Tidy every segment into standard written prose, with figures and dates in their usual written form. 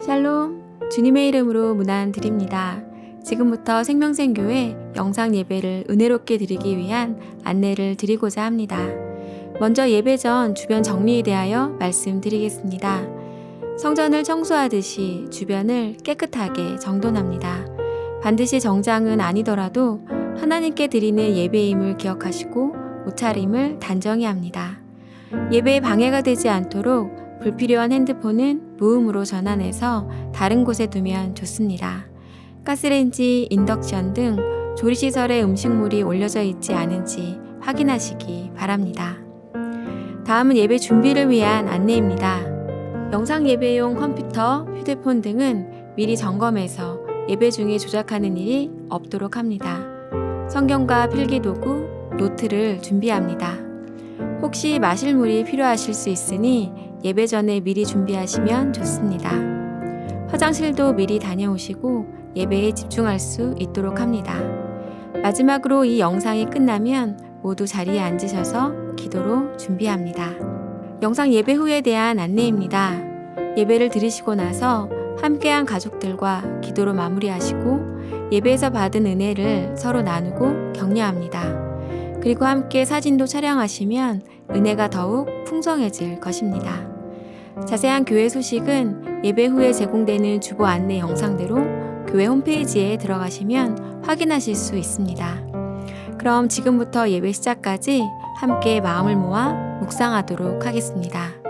샬롬, 주님의 이름으로 문안 드립니다. 지금부터 생명샘교회 영상 예배를 은혜롭게 드리기 위한 안내를 드리고자 합니다. 먼저 예배 전 주변 정리에 대하여 말씀드리겠습니다. 성전을 청소하듯이 주변을 깨끗하게 정돈합니다. 반드시 정장은 아니더라도 하나님께 드리는 예배임을 기억하시고 옷차림을 단정히 합니다. 예배에 방해가 되지 않도록 불필요한 핸드폰은 무음으로 전환해서 다른 곳에 두면 좋습니다. 가스레인지, 인덕션 등 조리시설에 음식물이 올려져 있지 않은지 확인하시기 바랍니다. 다음은 예배 준비를 위한 안내입니다. 영상 예배용 컴퓨터, 휴대폰 등은 미리 점검해서 예배 중에 조작하는 일이 없도록 합니다. 성경과 필기도구, 노트를 준비합니다. 혹시 마실 물이 필요하실 수 있으니 예배 전에 미리 준비하시면 좋습니다. 화장실도 미리 다녀오시고 예배에 집중할 수 있도록 합니다. 마지막으로 이 영상이 끝나면 모두 자리에 앉으셔서 기도로 준비합니다. 영상 예배 후에 대한 안내입니다. 예배를 드리시고 나서 함께한 가족들과 기도로 마무리하시고 예배에서 받은 은혜를 서로 나누고 격려합니다. 그리고 함께 사진도 촬영하시면 은혜가 더욱 풍성해질 것입니다. 자세한 교회 소식은 예배 후에 제공되는 주보 안내 영상대로 교회 홈페이지에 들어가시면 확인하실 수 있습니다. 그럼 지금부터 예배 시작까지 함께 마음을 모아 묵상하도록 하겠습니다.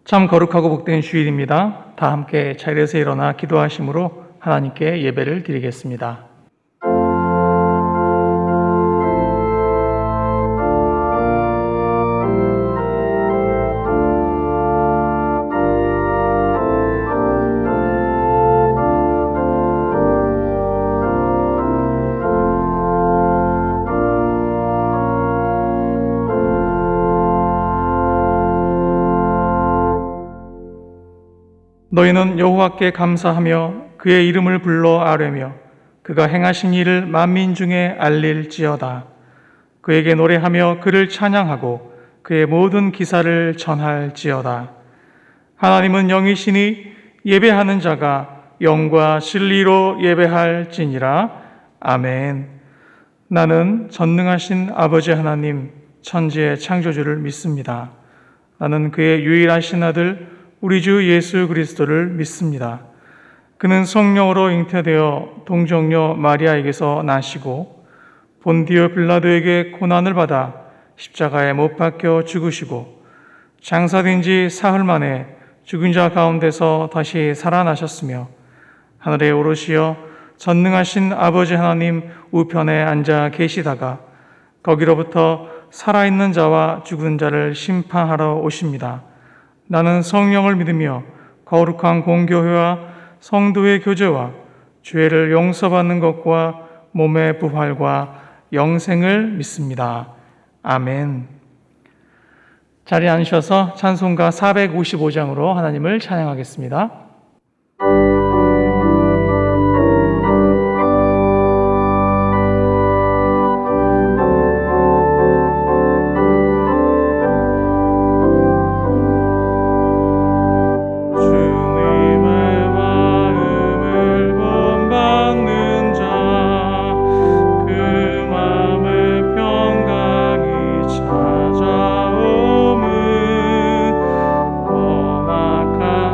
참 거룩하고 복된 주일입니다. 다 함께 자리에서 일어나 기도하심으로 하나님께 예배를 드리겠습니다. 너희는 여호와께 감사하며 그의 이름을 불러 아뢰며 그가 행하신 일을 만민 중에 알릴지어다. 그에게 노래하며 그를 찬양하고 그의 모든 기사를 전할지어다. 하나님은 영이시니 예배하는 자가 영과 진리로 예배할지니라. 아멘. 나는 전능하신 아버지 하나님 천지의 창조주를 믿습니다. 나는 그의 유일하신 아들 우리 주 예수 그리스도를 믿습니다. 그는 성령으로 잉태되어 동정녀 마리아에게서 나시고 본디오 빌라도에게 고난을 받아 십자가에 못 박혀 죽으시고 장사된 지 사흘 만에 죽은 자 가운데서 다시 살아나셨으며 하늘에 오르시어 전능하신 아버지 하나님 우편에 앉아 계시다가 거기로부터 살아있는 자와 죽은 자를 심판하러 오십니다. 나는 성령을 믿으며 거룩한 공교회와 성도의 교제와 죄를 용서받는 것과 몸의 부활과 영생을 믿습니다. 아멘. 자리에 앉으셔서 찬송가 455장으로 하나님을 찬양하겠습니다.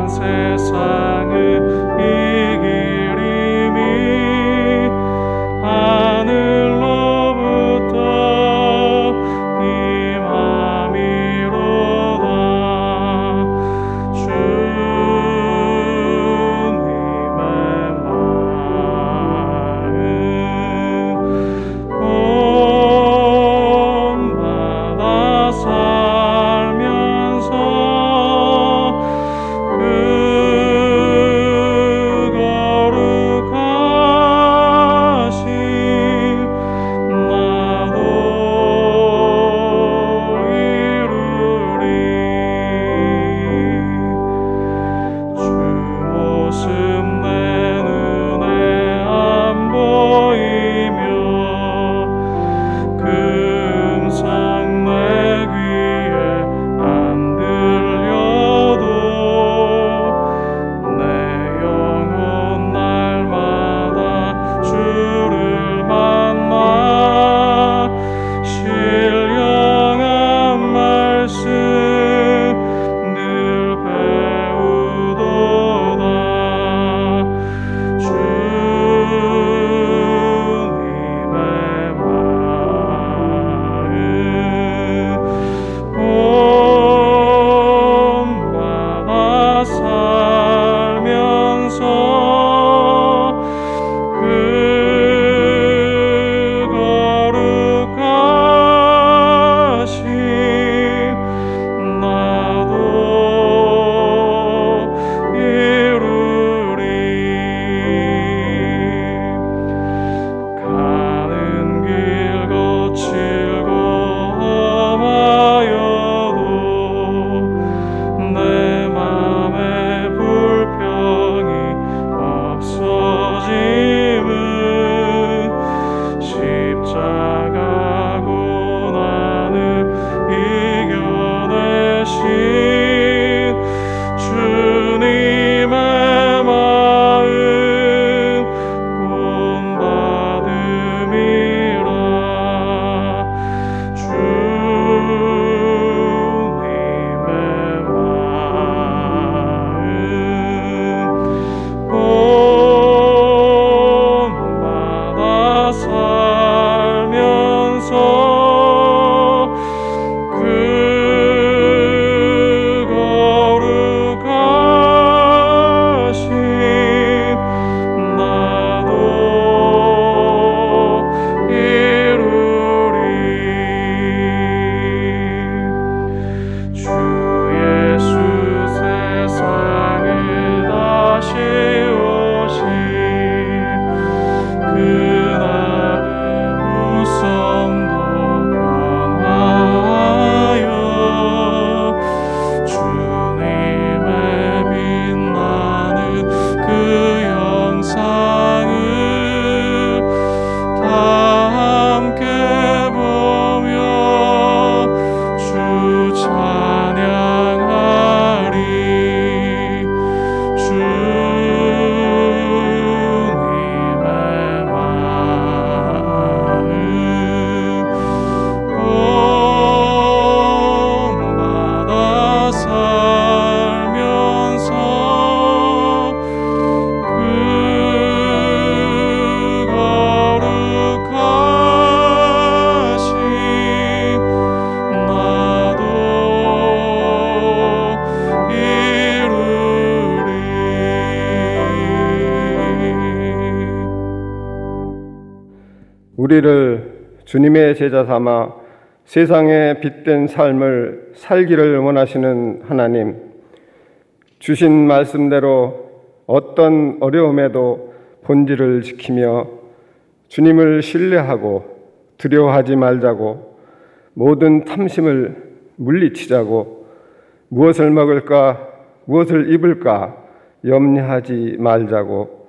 세상 우리를 주님의 제자 삼아 세상에 빛된 삶을 살기를 원하시는 하나님, 주신 말씀대로 어떤 어려움에도 본질을 지키며 주님을 신뢰하고 두려워하지 말자고, 모든 탐심을 물리치자고, 무엇을 먹을까 무엇을 입을까 염려하지 말자고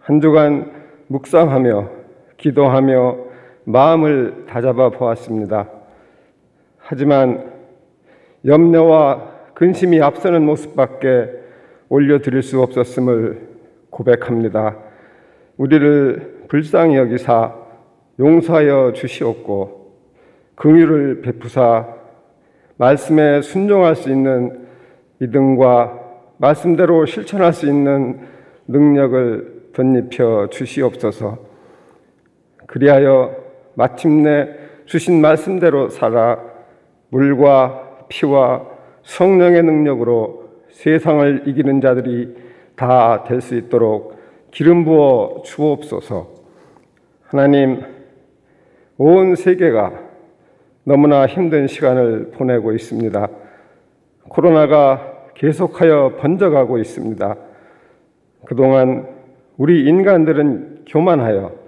한 주간 묵상하며 기도하며 마음을 다잡아 보았습니다. 하지만 염려와 근심이 앞서는 모습밖에 올려드릴 수 없었음을 고백합니다. 우리를 불쌍히 여기사 용서하여 주시옵고 긍휼을 베푸사 말씀에 순종할 수 있는 믿음과 말씀대로 실천할 수 있는 능력을 덧입혀 주시옵소서. 그리하여 마침내 주신 말씀대로 살아 물과 피와 성령의 능력으로 세상을 이기는 자들이 다 될 수 있도록 기름 부어 주옵소서. 하나님, 온 세계가 너무나 힘든 시간을 보내고 있습니다. 코로나가 계속하여 번져가고 있습니다. 그동안 우리 인간들은 교만하여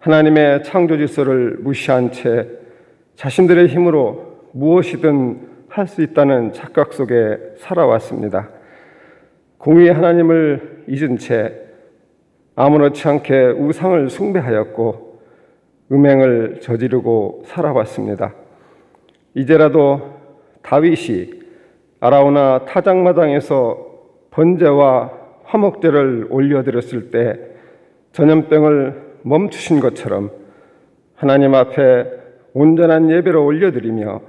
하나님의 창조 질서를 무시한 채 자신들의 힘으로 무엇이든 할 수 있다는 착각 속에 살아왔습니다. 공의의 하나님을 잊은 채 아무렇지 않게 우상을 숭배하였고 음행을 저지르고 살아왔습니다. 이제라도 다윗이 아라우나 타작마당에서 번제와 화목제를 올려드렸을 때 전염병을 멈추신 것처럼 하나님 앞에 온전한 예배로 올려드리며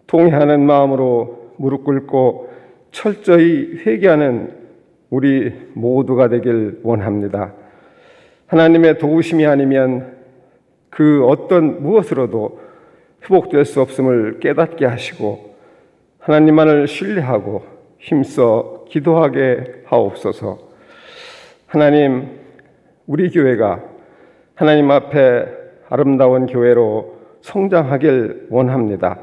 통회하는 마음으로 무릎 꿇고 철저히 회개하는 우리 모두가 되길 원합니다. 하나님의 도우심이 아니면 그 어떤 무엇으로도 회복될 수 없음을 깨닫게 하시고 하나님만을 신뢰하고 힘써 기도하게 하옵소서. 하나님, 우리 교회가 하나님 앞에 아름다운 교회로 성장하길 원합니다.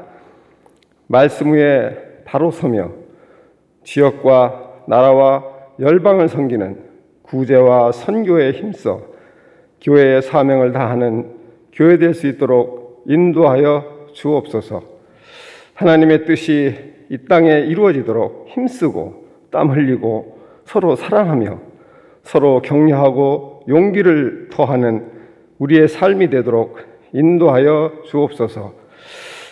말씀 위에 바로 서며 지역과 나라와 열방을 섬기는 구제와 선교에 힘써 교회의 사명을 다하는 교회 될 수 있도록 인도하여 주옵소서. 하나님의 뜻이 이 땅에 이루어지도록 힘쓰고 땀 흘리고 서로 사랑하며 서로 격려하고 용기를 더하는 우리의 삶이 되도록 인도하여 주옵소서.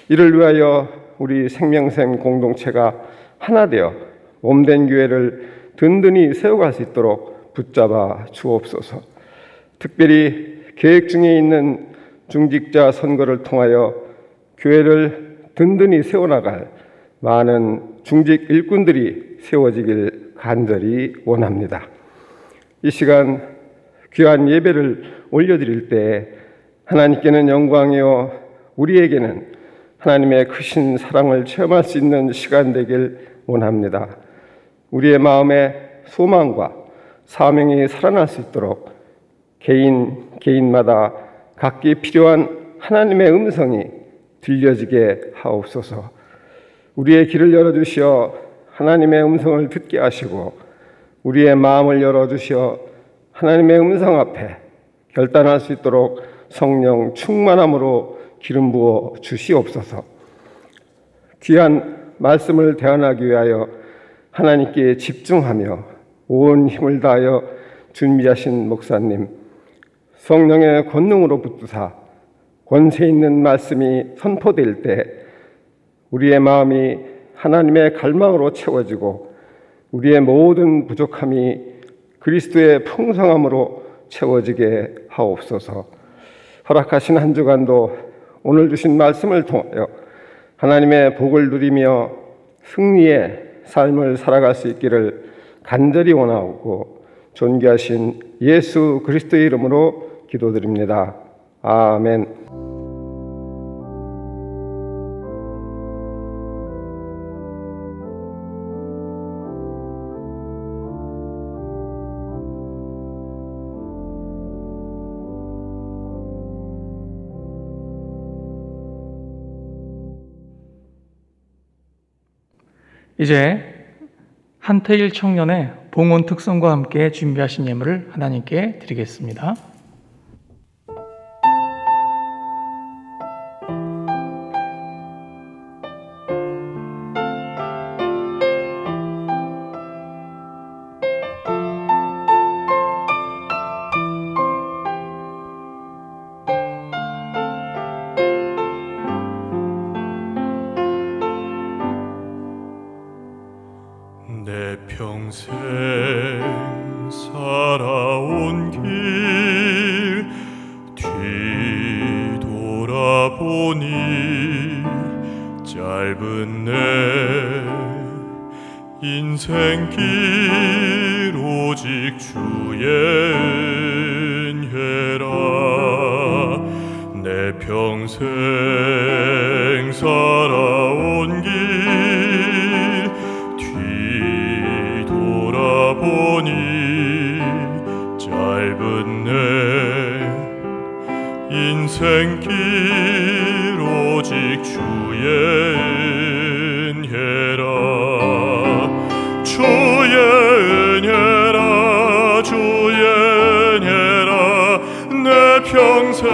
이를 위하여 우리 생명샘 공동체가 하나 되어 몸된 교회를 든든히 세워갈 수 있도록 붙잡아 주옵소서. 특별히 계획 중에 있는 중직자 선거를 통하여 교회를 든든히 세워나갈 많은 중직 일꾼들이 세워지길 간절히 원합니다. 이 시간 귀한 예배를 올려드릴 때 하나님께는 영광이요 우리에게는 하나님의 크신 사랑을 체험할 수 있는 시간 되길 원합니다. 우리의 마음에 소망과 사명이 살아날 수 있도록 개인마다 각기 필요한 하나님의 음성이 들려지게 하옵소서. 우리의 길을 열어주시어 하나님의 음성을 듣게 하시고 우리의 마음을 열어주시어 하나님의 음성 앞에 결단할 수 있도록 성령 충만함으로 기름 부어 주시옵소서. 귀한 말씀을 대언하기 위하여 하나님께 집중하며 온 힘을 다하여 준비하신 목사님, 성령의 권능으로 붙드사 권세 있는 말씀이 선포될 때 우리의 마음이 하나님의 갈망으로 채워지고 우리의 모든 부족함이 그리스도의 풍성함으로 채워지게 하옵소서. 허락하신 한 주간도 오늘 주신 말씀을 통하여 하나님의 복을 누리며 승리의 삶을 살아갈 수 있기를 간절히 원하고 존귀하신 예수 그리스도의 이름으로 기도드립니다. 아멘. 이제 한태일 청년의 봉헌 특성과 함께 준비하신 예물을 하나님께 드리겠습니다. 내 평생 살아온 길 뒤돌아보니 짧은 내 인생길 오직 주의 은혜라. 내 평생 살아온 길 보니 짧은 내 인생길 오직 주의 은혜라. 주의 은혜라 주의 은혜라. 내 평생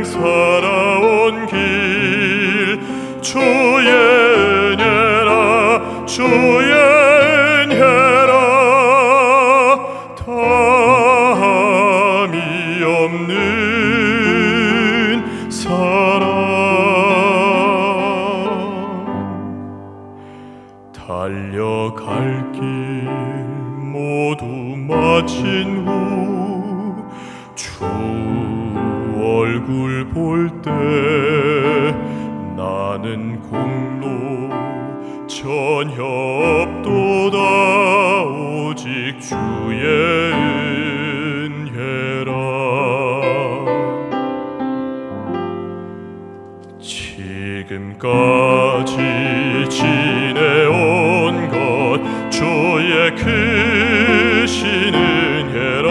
살아온 길 주의 은혜라 주의 달려갈 길 모두 마친 후 주 얼굴 볼 때 나는 공로 전혀 없도다 오직 주의 은혜라. 지금까지 지내온 것 주의 크신 은혜라.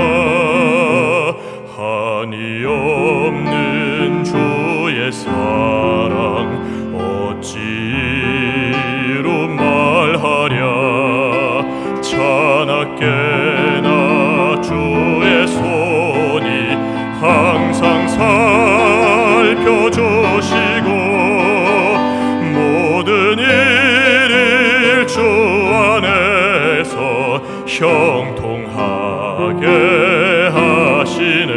한이 없는 주의 사랑 어찌로 말하랴. 자나깨나 주의 손이 항상 살펴주시고 모든 일을 주 안에서 형통하게 하시네.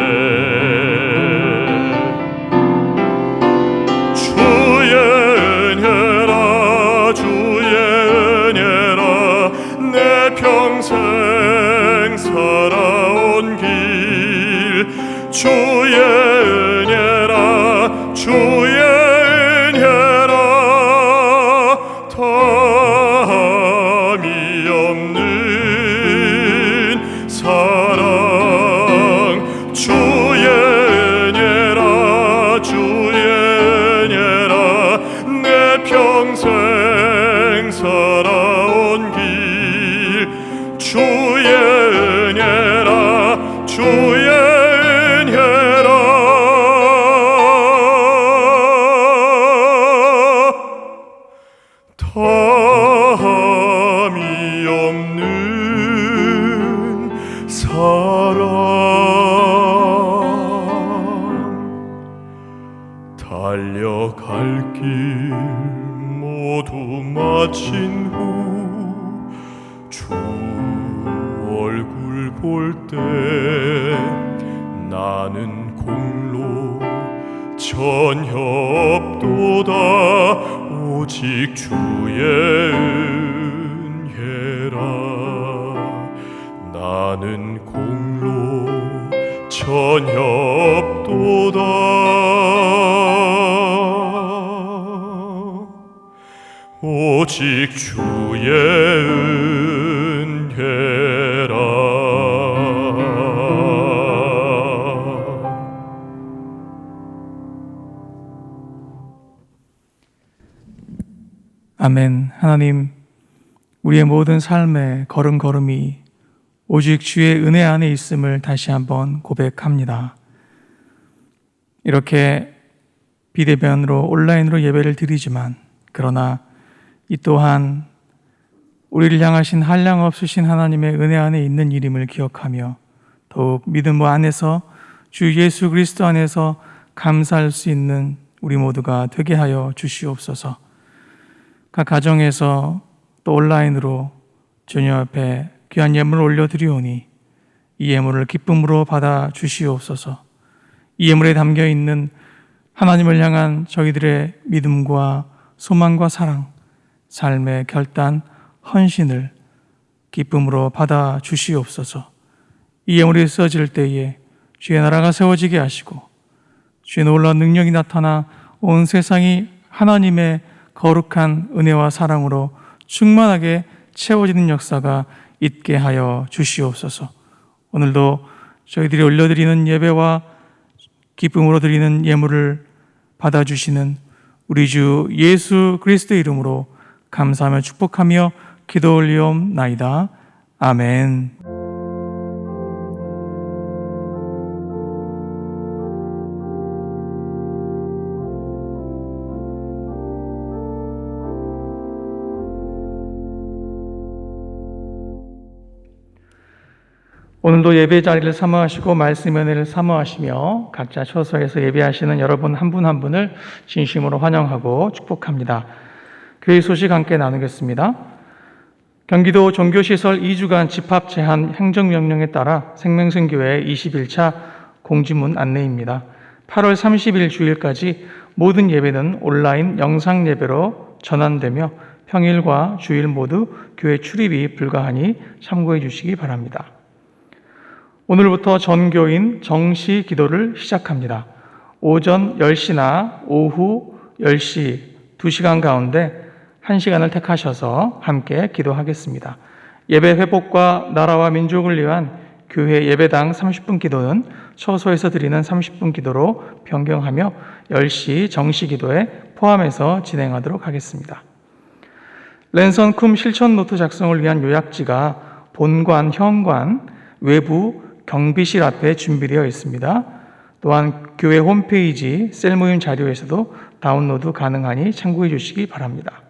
주의 은혜라 주의 은혜라. 내 평생 살아온 길 주의 은혜라 주의 은혜라. 탐이 없는 사랑 주의 은혜라 주의 은혜라. 내 평생 살아온 길 주의 은혜라 주의 탐이 없는 사랑. 달려갈 길 모두 마친 후 주 얼굴 볼 때 나는 공로 전혀 없도다 오직 주의 은혜라. 나는 공로 전혀 없도다 오직 주의 은혜라. 아멘. 하나님, 우리의 모든 삶의 걸음걸음이 오직 주의 은혜 안에 있음을 다시 한번 고백합니다. 이렇게 비대면으로 온라인으로 예배를 드리지만 그러나 이 또한 우리를 향하신 한량 없으신 하나님의 은혜 안에 있는 일임을 기억하며 더욱 믿음 안에서 주 예수 그리스도 안에서 감사할 수 있는 우리 모두가 되게 하여 주시옵소서. 각 가정에서 또 온라인으로 주님 앞에 귀한 예물을 올려드리오니 이 예물을 기쁨으로 받아 주시옵소서. 이 예물에 담겨 있는 하나님을 향한 저희들의 믿음과 소망과 사랑, 삶의 결단, 헌신을 기쁨으로 받아 주시옵소서. 이 예물이 써질 때에 주의 나라가 세워지게 하시고 주의 놀라운 능력이 나타나 온 세상이 하나님의 거룩한 은혜와 사랑으로 충만하게 채워지는 역사가 있게 하여 주시옵소서. 오늘도 저희들이 올려드리는 예배와 기쁨으로 드리는 예물을 받아주시는 우리 주 예수 그리스도의 이름으로 감사하며 축복하며 기도 올리옵나이다. 아멘. 오늘도 예배 자리를 사모하시고 말씀 은혜를 사모하시며 각자 처소에서 예배하시는 여러분 한 분 한 분을 진심으로 환영하고 축복합니다. 교회 소식 함께 나누겠습니다. 경기도 종교시설 2주간 집합 제한 행정명령에 따라 생명선교회 21차 공지문 안내입니다. 8월 30일 주일까지 모든 예배는 온라인 영상 예배로 전환되며 평일과 주일 모두 교회 출입이 불가하니 참고해 주시기 바랍니다. 오늘부터 전교인 정시 기도를 시작합니다. 오전 10시나 오후 10시 2시간 가운데 1시간을 택하셔서 함께 기도하겠습니다. 예배 회복과 나라와 민족을 위한 교회 예배당 30분 기도는 처소에서 드리는 30분 기도로 변경하며 10시 정시 기도에 포함해서 진행하도록 하겠습니다. 랜선 쿰 실천 노트 작성을 위한 요약지가 본관, 현관, 외부 경비실 앞에 준비되어 있습니다. 또한 교회 홈페이지 셀 모임 자료에서도 다운로드 가능하니 참고해 주시기 바랍니다.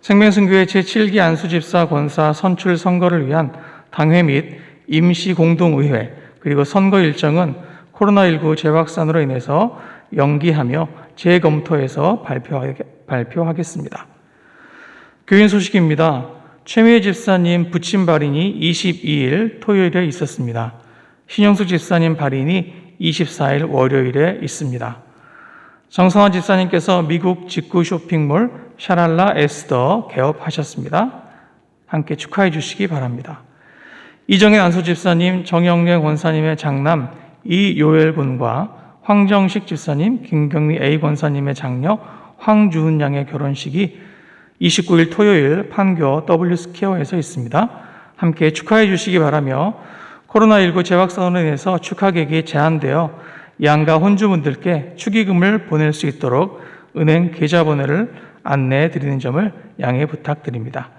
생명선교회 제7기 안수집사 권사 선출 선거를 위한 당회 및 임시 공동의회 그리고 선거 일정은 코로나19 재확산으로 인해서 연기하며 재검토해서 발표하겠습니다. 교인 소식입니다. 최미애 집사님 부침 발인이 22일 토요일에 있었습니다. 신영숙 집사님 발인이 24일 월요일에 있습니다. 정성환 집사님께서 미국 직구 쇼핑몰 샤랄라 에스더 개업하셨습니다. 함께 축하해 주시기 바랍니다. 이정현 안수 집사님, 정영래 권사님의 장남 이요엘 군과 황정식 집사님, 김경미 A 권사님의 장녀 황주은 양의 결혼식이 29일 토요일 판교 W스퀘어에서 있습니다. 함께 축하해 주시기 바라며 코로나19 재확산으로 인해서 축하객이 제한되어 양가 혼주분들께 축의금을 보낼 수 있도록 은행 계좌번호를 안내해 드리는 점을 양해 부탁드립니다.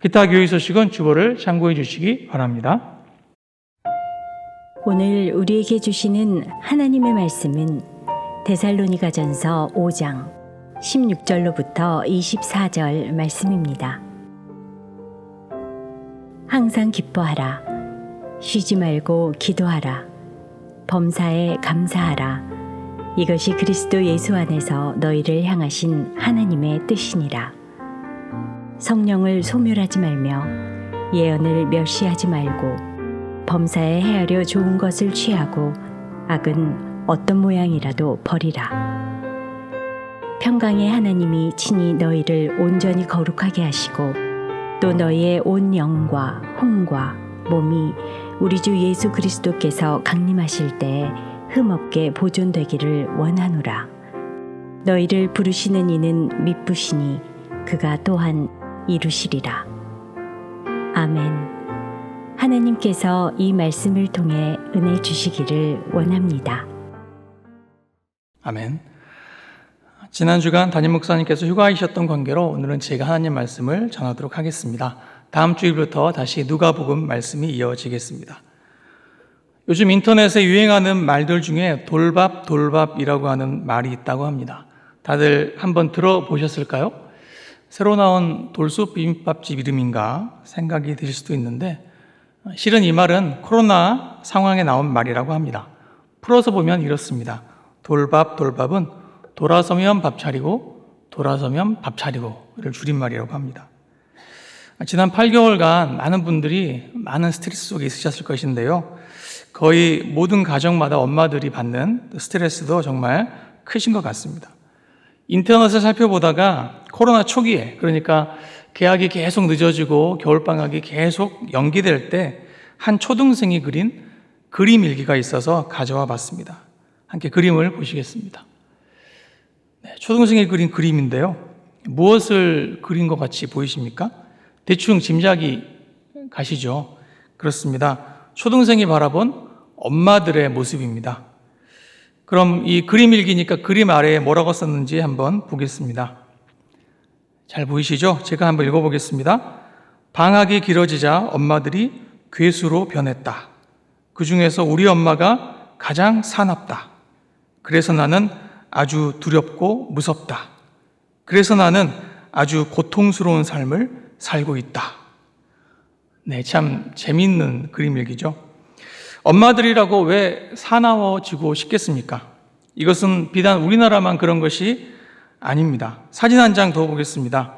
기타 교회 소식은 주보를 참고해 주시기 바랍니다. 오늘 우리에게 주시는 하나님의 말씀은 데살로니가전서 5장 16절로부터 24절 말씀입니다. 항상 기뻐하라. 쉬지 말고 기도하라. 범사에 감사하라. 이것이 그리스도 예수 안에서 너희를 향하신 하나님의 뜻이니라. 성령을 소멸하지 말며 예언을 멸시하지 말고 범사에 헤아려 좋은 것을 취하고 악은 어떤 모양이라도 버리라. 평강의 하나님이 친히 너희를 온전히 거룩하게 하시고 또 너희의 온 영과 혼과 몸이 우리 주 예수 그리스도께서 강림하실 때에 흠없게 보존되기를 원하노라. 너희를 부르시는 이는 미쁘시니 그가 또한 이루시리라. 아멘. 하나님께서 이 말씀을 통해 은혜 주시기를 원합니다. 아멘. 지난 주간 담임 목사님께서 휴가이셨던 관계로 오늘은 제가 하나님 말씀을 전하도록 하겠습니다. 다음 주일부터 다시 누가복음 말씀이 이어지겠습니다. 요즘 인터넷에 유행하는 말들 중에 돌밥이라고 하는 말이 있다고 합니다. 다들 한번 들어보셨을까요? 새로 나온 돌솥 비빔밥집 이름인가 생각이 드실 수도 있는데 실은 이 말은 코로나 상황에 나온 말이라고 합니다. 풀어서 보면 이렇습니다. 돌밥은 돌아서면 밥 차리고 돌아서면 밥 차리고를 줄임말이라고 합니다. 지난 8개월간 많은 분들이 많은 스트레스 속에 있으셨을 것인데요. 거의 모든 가정마다 엄마들이 받는 스트레스도 정말 크신 것 같습니다. 인터넷을 살펴보다가 코로나 초기에, 그러니까 개학이 계속 늦어지고 겨울방학이 계속 연기될 때 한 초등생이 그린 그림 일기가 있어서 가져와 봤습니다. 함께 그림을 보시겠습니다. 초등생이 그린 그림인데요. 무엇을 그린 것 같이 보이십니까? 대충 짐작이 가시죠? 그렇습니다. 초등생이 바라본 엄마들의 모습입니다. 그럼 이 그림 일기니까 그림 아래에 뭐라고 썼는지 한번 보겠습니다. 잘 보이시죠? 제가 한번 읽어보겠습니다. 방학이 길어지자 엄마들이 괴수로 변했다. 그 중에서 우리 엄마가 가장 사납다. 그래서 나는 아주 두렵고 무섭다. 그래서 나는 아주 고통스러운 삶을 살고 있다. 네, 참 재미있는 그림 일기죠. 엄마들이라고 왜 사나워지고 싶겠습니까? 이것은 비단 우리나라만 그런 것이 아닙니다. 사진 한 장 더 보겠습니다.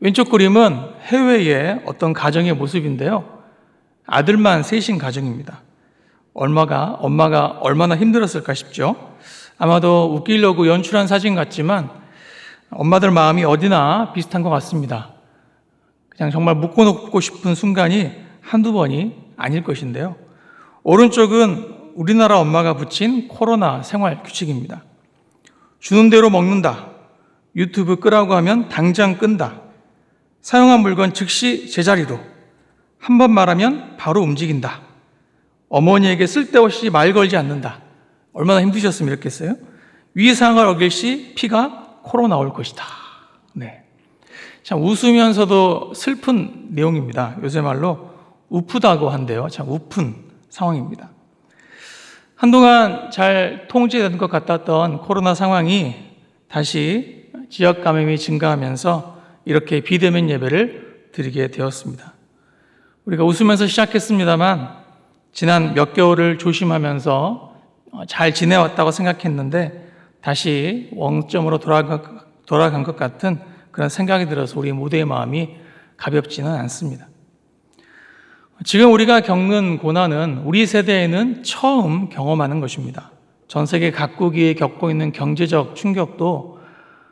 왼쪽 그림은 해외의 어떤 가정의 모습인데요. 아들만 셋인 가정입니다. 엄마가 얼마나 힘들었을까 싶죠. 아마도 웃기려고 연출한 사진 같지만 엄마들 마음이 어디나 비슷한 것 같습니다. 그냥 정말 묶어놓고 싶은 순간이 한두 번이 아닐 것인데요. 오른쪽은 우리나라 엄마가 붙인 코로나 생활 규칙입니다. 주는 대로 먹는다. 유튜브 끄라고 하면 당장 끈다. 사용한 물건 즉시 제자리로. 한 번 말하면 바로 움직인다. 어머니에게 쓸데없이 말 걸지 않는다. 얼마나 힘드셨으면 이렇겠어요? 위상을 어길 시 피가 코로 나올 것이다. 네. 참 웃으면서도 슬픈 내용입니다. 요새 말로 우프다고 한대요. 참 우픈 상황입니다. 한동안 잘 통제된 것 같았던 코로나 상황이 다시 지역 감염이 증가하면서 이렇게 비대면 예배를 드리게 되었습니다. 우리가 웃으면서 시작했습니다만 지난 몇 개월을 조심하면서 잘 지내왔다고 생각했는데 다시 원점으로 돌아간 것 같은 그런 생각이 들어서 우리 모두의 마음이 가볍지는 않습니다. 지금 우리가 겪는 고난은 우리 세대에는 처음 경험하는 것입니다. 전 세계 각국이 겪고 있는 경제적 충격도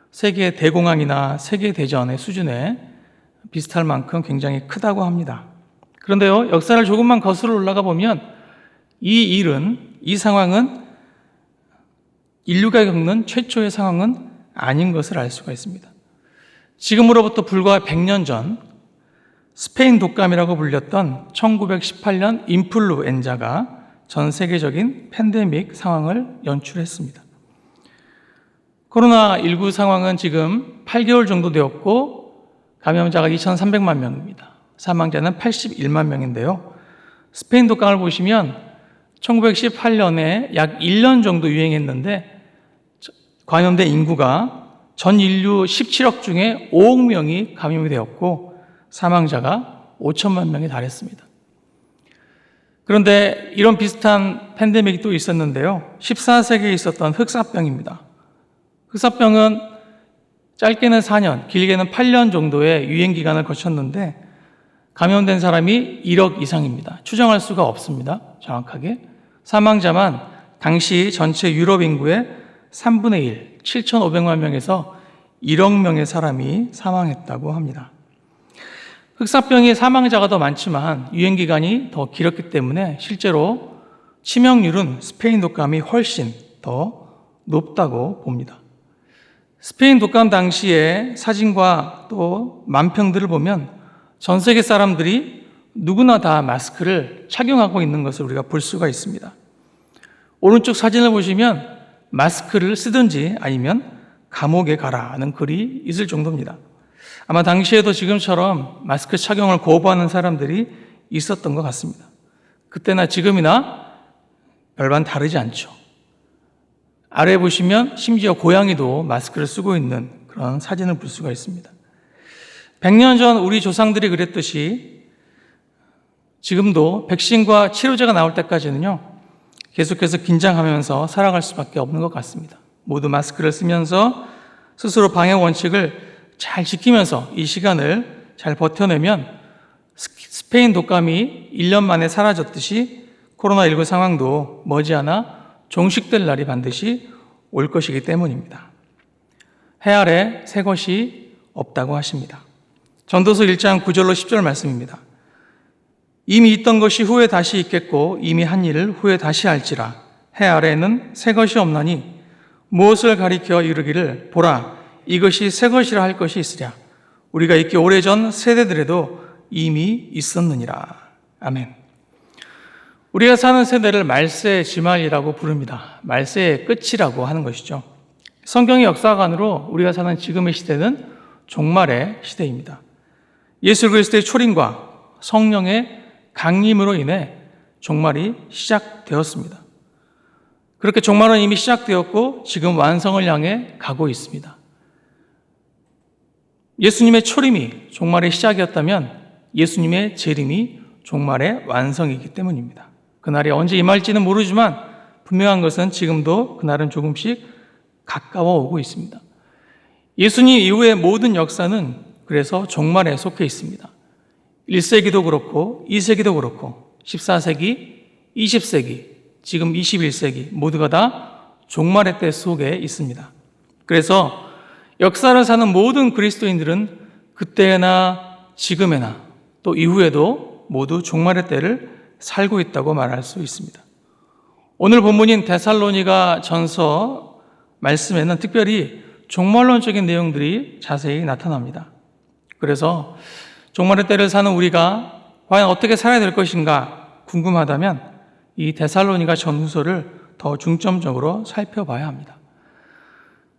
세계 대공황이나 세계 대전의 수준에 비슷할 만큼 굉장히 크다고 합니다. 그런데요, 역사를 조금만 거슬러 올라가 보면 이 상황은 인류가 겪는 최초의 상황은 아닌 것을 알 수가 있습니다. 지금으로부터 불과 100년 전 스페인 독감이라고 불렸던 1918년 인플루엔자가 전 세계적인 팬데믹 상황을 연출했습니다. 코로나19 상황은 지금 8개월 정도 되었고 감염자가 2,300만 명입니다. 사망자는 81만 명인데요. 스페인 독감을 보시면 1918년에 약 1년 정도 유행했는데 감염된 인구가 전 인류 17억 중에 5억 명이 감염이 되었고 사망자가 5천만 명에 달했습니다. 그런데 이런 비슷한 팬데믹이 또 있었는데요. 14세기에 있었던 흑사병입니다. 흑사병은 짧게는 4년, 길게는 8년 정도의 유행 기간을 거쳤는데 감염된 사람이 1억 이상입니다. 추정할 수가 없습니다. 정확하게. 사망자만 당시 전체 유럽 인구의 3분의 1, 7,500만 명에서 1억 명의 사람이 사망했다고 합니다. 흑사병의 사망자가 더 많지만 유행 기간이 더 길었기 때문에 실제로 치명률은 스페인 독감이 훨씬 더 높다고 봅니다. 스페인 독감 당시의 사진과 또 만평들을 보면 전 세계 사람들이 누구나 다 마스크를 착용하고 있는 것을 우리가 볼 수가 있습니다. 오른쪽 사진을 보시면 마스크를 쓰든지 아니면 감옥에 가라는 글이 있을 정도입니다. 아마 당시에도 지금처럼 마스크 착용을 거부하는 사람들이 있었던 것 같습니다. 그때나 지금이나 별반 다르지 않죠. 아래 보시면 심지어 고양이도 마스크를 쓰고 있는 그런 사진을 볼 수가 있습니다. 100년 전 우리 조상들이 그랬듯이 지금도 백신과 치료제가 나올 때까지는요, 계속해서 긴장하면서 살아갈 수밖에 없는 것 같습니다. 모두 마스크를 쓰면서 스스로 방역 원칙을 잘 지키면서 이 시간을 잘 버텨내면 스페인 독감이 1년 만에 사라졌듯이 코로나19 상황도 머지않아 종식될 날이 반드시 올 것이기 때문입니다. 해 아래 새 것이 없다고 하십니다. 전도서 1장 9절로 10절 말씀입니다. 이미 있던 것이 후에 다시 있겠고 이미 한 일을 후에 다시 할지라. 해 아래에는 새 것이 없나니 무엇을 가리켜 이르기를 보라 이것이 새 것이라 할 것이 있으랴. 우리가 있기 오래전 세대들에도 이미 있었느니라. 아멘. 우리가 사는 세대를 말세의 지말이라고 부릅니다. 말세의 끝이라고 하는 것이죠. 성경의 역사관으로 우리가 사는 지금의 시대는 종말의 시대입니다. 예수 그리스도의 초림과 성령의 강림으로 인해 종말이 시작되었습니다. 그렇게 종말은 이미 시작되었고 지금 완성을 향해 가고 있습니다. 예수님의 초림이 종말의 시작이었다면 예수님의 재림이 종말의 완성이기 때문입니다. 그날이 언제 임할지는 모르지만 분명한 것은 지금도 그날은 조금씩 가까워 오고 있습니다. 예수님 이후의 모든 역사는 그래서 종말에 속해 있습니다. 1세기도 그렇고 2세기도 그렇고 14세기, 20세기, 지금 21세기 모두가 다 종말의 때 속에 있습니다. 그래서 역사를 사는 모든 그리스도인들은 그때나 지금에나 또 이후에도 모두 종말의 때를 살고 있다고 말할 수 있습니다. 오늘 본문인 데살로니가 전서 말씀에는 특별히 종말론적인 내용들이 자세히 나타납니다. 그래서 종말의 때를 사는 우리가 과연 어떻게 살아야 될 것인가 궁금하다면 이 데살로니가 전후서를 더 중점적으로 살펴봐야 합니다.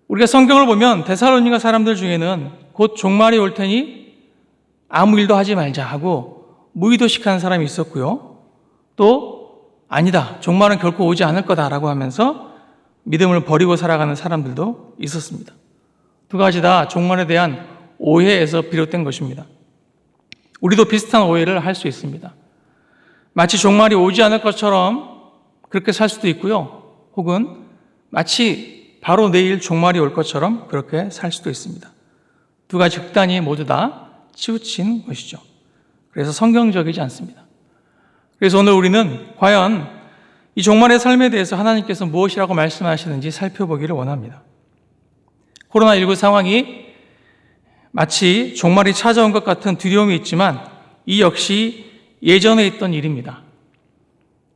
우리가 성경을 보면 데살로니가 사람들 중에는 곧 종말이 올 테니 아무 일도 하지 말자 하고 무의도식하는 사람이 있었고요. 또 아니다, 종말은 결코 오지 않을 거다라고 하면서 믿음을 버리고 살아가는 사람들도 있었습니다. 두 가지 다 종말에 대한 오해에서 비롯된 것입니다. 우리도 비슷한 오해를 할 수 있습니다. 마치 종말이 오지 않을 것처럼 그렇게 살 수도 있고요. 혹은 마치 바로 내일 종말이 올 것처럼 그렇게 살 수도 있습니다. 두 가지 극단이 모두 다 치우친 것이죠. 그래서 성경적이지 않습니다. 그래서 오늘 우리는 과연 이 종말의 삶에 대해서 하나님께서 무엇이라고 말씀하시는지 살펴보기를 원합니다. 코로나19 상황이 마치 종말이 찾아온 것 같은 두려움이 있지만 이 역시 예전에 있던 일입니다.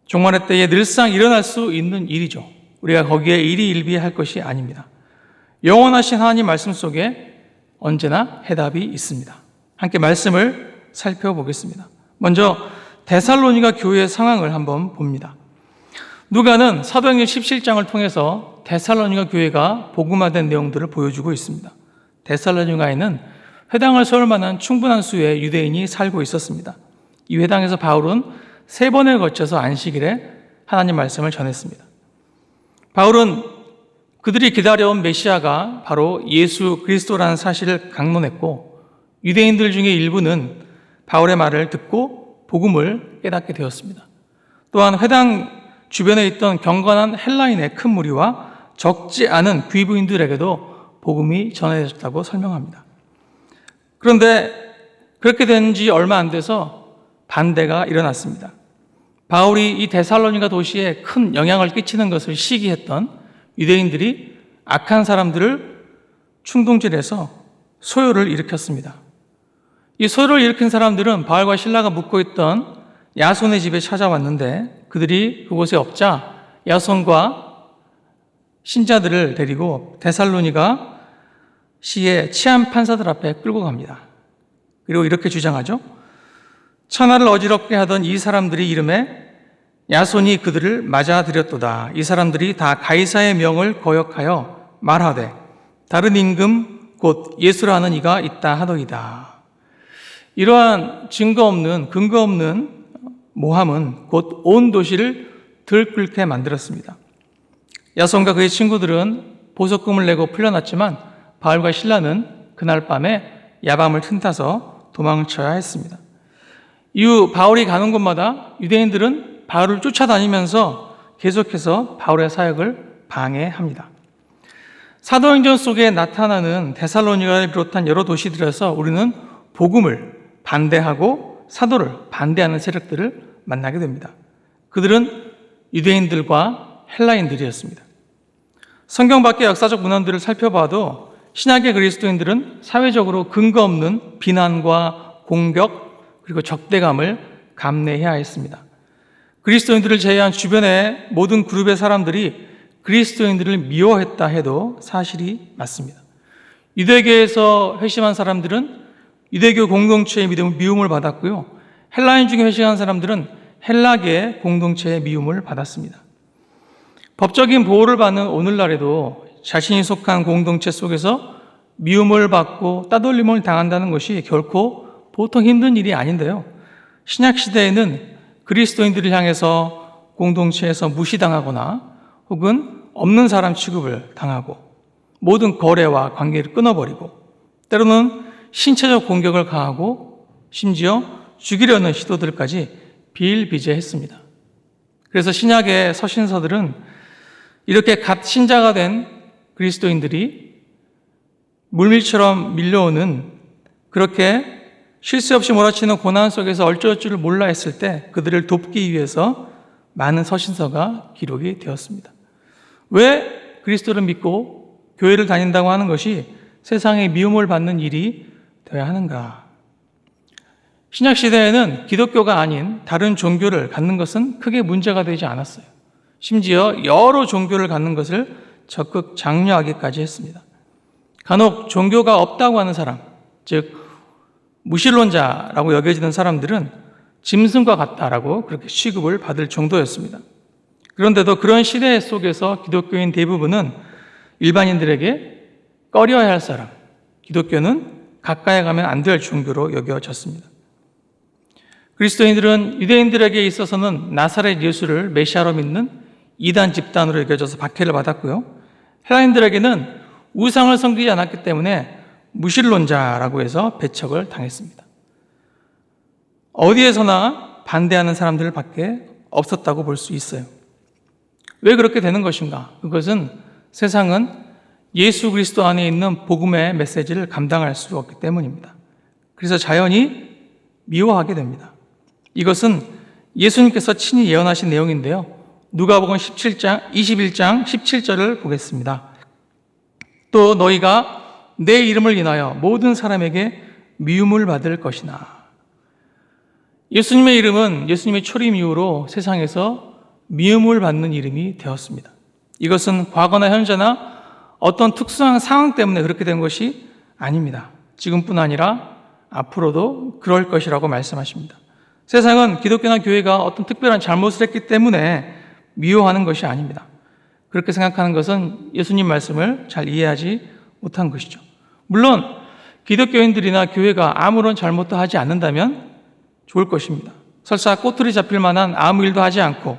종말의 때에 늘상 일어날 수 있는 일이죠. 우리가 거기에 일희일비할 것이 아닙니다. 영원하신 하나님 말씀 속에 언제나 해답이 있습니다. 함께 말씀을 살펴보겠습니다. 먼저 데살로니가 교회의 상황을 한번 봅니다. 누가는 사도행전 17장을 통해서 데살로니가 교회가 복음화된 내용들을 보여주고 있습니다. 데살로니가에는 회당을 세울 만한 충분한 수의 유대인이 살고 있었습니다. 이 회당에서 바울은 3번에 걸쳐서 안식일에 하나님 말씀을 전했습니다. 바울은 그들이 기다려온 메시아가 바로 예수 그리스도라는 사실을 강론했고 유대인들 중에 일부는 바울의 말을 듣고 복음을 깨닫게 되었습니다. 또한 회당 주변에 있던 경건한 헬라인의 큰 무리와 적지 않은 귀부인들에게도 복음이 전해졌다고 설명합니다. 그런데 그렇게 된 지 얼마 안 돼서 반대가 일어났습니다. 바울이 이 데살로니가 도시에 큰 영향을 끼치는 것을 시기했던 유대인들이 악한 사람들을 충동질해서 소요를 일으켰습니다. 이 소요를 일으킨 사람들은 바울과 실라가 묵고 있던 야손의 집에 찾아왔는데 그들이 그곳에 없자 야손과 신자들을 데리고 데살로니가 시의 치안 판사들 앞에 끌고 갑니다. 그리고 이렇게 주장하죠. 천하를 어지럽게 하던 이 사람들이 이름에 야손이 그들을 맞아들였도다. 이 사람들이 다 가이사의 명을 거역하여 말하되 다른 임금 곧 예수라 하는 이가 있다 하더이다. 이러한 증거 없는 근거 없는 모함은 곧 온 도시를 들끓게 만들었습니다. 야손과 그의 친구들은 보석금을 내고 풀려났지만 바울과 실라는 그날 밤에 야밤을 틈타서 도망쳐야 했습니다. 이후 바울이 가는 곳마다 유대인들은 바울을 쫓아다니면서 계속해서 바울의 사역을 방해합니다. 사도행전 속에 나타나는 데살로니가를 비롯한 여러 도시들에서 우리는 복음을 반대하고 사도를 반대하는 세력들을 만나게 됩니다. 그들은 유대인들과 헬라인들이었습니다. 성경 밖의 역사적 문헌들을 살펴봐도 신약의 그리스도인들은 사회적으로 근거 없는 비난과 공격 그리고 적대감을 감내해야 했습니다. 그리스도인들을 제외한 주변의 모든 그룹의 사람들이 그리스도인들을 미워했다 해도 사실이 맞습니다. 유대교에서 회심한 사람들은 유대교 공동체의 미움을 받았고요. 헬라인 중에 회심한 사람들은 헬라계 공동체의 미움을 받았습니다. 법적인 보호를 받는 오늘날에도 자신이 속한 공동체 속에서 미움을 받고 따돌림을 당한다는 것이 결코 보통 힘든 일이 아닌데요. 신약시대에는 그리스도인들을 향해서 공동체에서 무시당하거나 혹은 없는 사람 취급을 당하고 모든 거래와 관계를 끊어버리고 때로는 신체적 공격을 가하고 심지어 죽이려는 시도들까지 비일비재했습니다. 그래서 신약의 서신서들은 이렇게 갓 신자가 된 그리스도인들이 물밀처럼 밀려오는 그렇게 쉴 새 없이 몰아치는 고난 속에서 어쩔 줄을 몰라 했을 때 그들을 돕기 위해서 많은 서신서가 기록이 되었습니다. 왜 그리스도를 믿고 교회를 다닌다고 하는 것이 세상의 미움을 받는 일이 되어야 하는가? 신약시대에는 기독교가 아닌 다른 종교를 갖는 것은 크게 문제가 되지 않았어요. 심지어 여러 종교를 갖는 것을 적극 장려하기까지 했습니다. 간혹 종교가 없다고 하는 사람, 즉 무신론자라고 여겨지는 사람들은 짐승과 같다라고 그렇게 취급을 받을 정도였습니다. 그런데도 그런 시대 속에서 기독교인 대부분은 일반인들에게 꺼려야 할 사람, 기독교는 가까이 가면 안 될 종교로 여겨졌습니다. 그리스도인들은 유대인들에게 있어서는 나사렛 예수를 메시아로 믿는 이단 집단으로 여겨져서 박해를 받았고요. 헬라인들에게는 우상을 섬기지 않았기 때문에 무신론자라고 해서 배척을 당했습니다. 어디에서나 반대하는 사람들밖에 없었다고 볼 수 있어요. 왜 그렇게 되는 것인가? 그것은 세상은 예수 그리스도 안에 있는 복음의 메시지를 감당할 수 없기 때문입니다. 그래서 자연히 미워하게 됩니다. 이것은 예수님께서 친히 예언하신 내용인데요. 누가복음 21장 17절을 보겠습니다. 또 너희가 내 이름을 인하여 모든 사람에게 미움을 받을 것이나. 예수님의 이름은 예수님의 초림 이후로 세상에서 미움을 받는 이름이 되었습니다. 이것은 과거나 현재나 어떤 특수한 상황 때문에 그렇게 된 것이 아닙니다. 지금뿐 아니라 앞으로도 그럴 것이라고 말씀하십니다. 세상은 기독교나 교회가 어떤 특별한 잘못을 했기 때문에 미워하는 것이 아닙니다. 그렇게 생각하는 것은 예수님 말씀을 잘 이해하지 못한 것이죠. 물론 기독교인들이나 교회가 아무런 잘못도 하지 않는다면 좋을 것입니다. 설사 꼬투리 잡힐 만한 아무 일도 하지 않고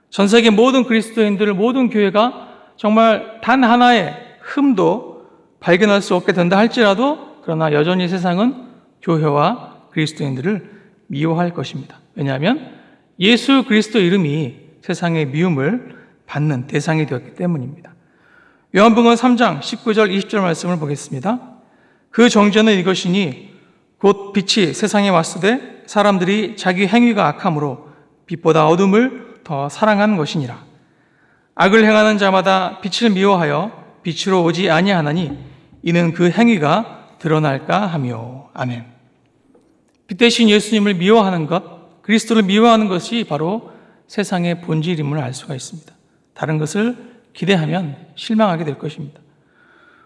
전 세계 모든 그리스도인들, 모든 교회가 정말 단 하나의 흠도 발견할 수 없게 된다 할지라도 그러나 여전히 세상은 교회와 그리스도인들을 미워할 것입니다. 왜냐하면 예수 그리스도 이름이 세상의 미움을 받는 대상이 되었기 때문입니다. 요한복음 3장 19절 20절 말씀을 보겠습니다. 그 정죄는 이것이니 곧 빛이 세상에 왔으되 사람들이 자기 행위가 악함으로 빛보다 어둠을 더 사랑한 것이니라. 악을 행하는 자마다 빛을 미워하여 빛으로 오지 아니하나니 이는 그 행위가 드러날까 하며. 아멘. 빛 대신 예수님을 미워하는 것, 그리스도를 미워하는 것이 바로 세상의 본질임을 알 수가 있습니다. 다른 것을 기대하면 실망하게 될 것입니다.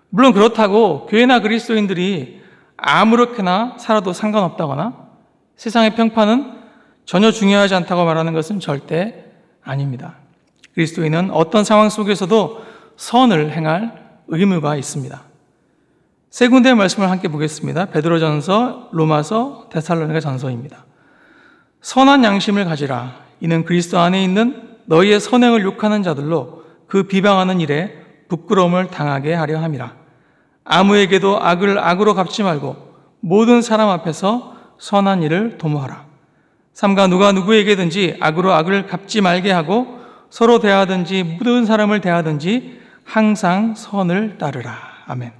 물론 그렇다고 교회나 그리스도인들이 아무렇게나 살아도 상관없다거나 세상의 평판은 전혀 중요하지 않다고 말하는 것은 절대 아닙니다. 그리스도인은 어떤 상황 속에서도 선을 행할 의무가 있습니다. 세 군데의 말씀을 함께 보겠습니다. 베드로전서, 로마서, 데살로니가 전서입니다. 선한 양심을 가지라. 이는 그리스도 안에 있는 너희의 선행을 욕하는 자들로 그 비방하는 일에 부끄러움을 당하게 하려 함이라. 아무에게도 악을 악으로 갚지 말고 모든 사람 앞에서 선한 일을 도모하라. 삼가 누가 누구에게든지 악으로 악을 갚지 말게 하고 서로 대하든지 모든 사람을 대하든지 항상 선을 따르라. 아멘.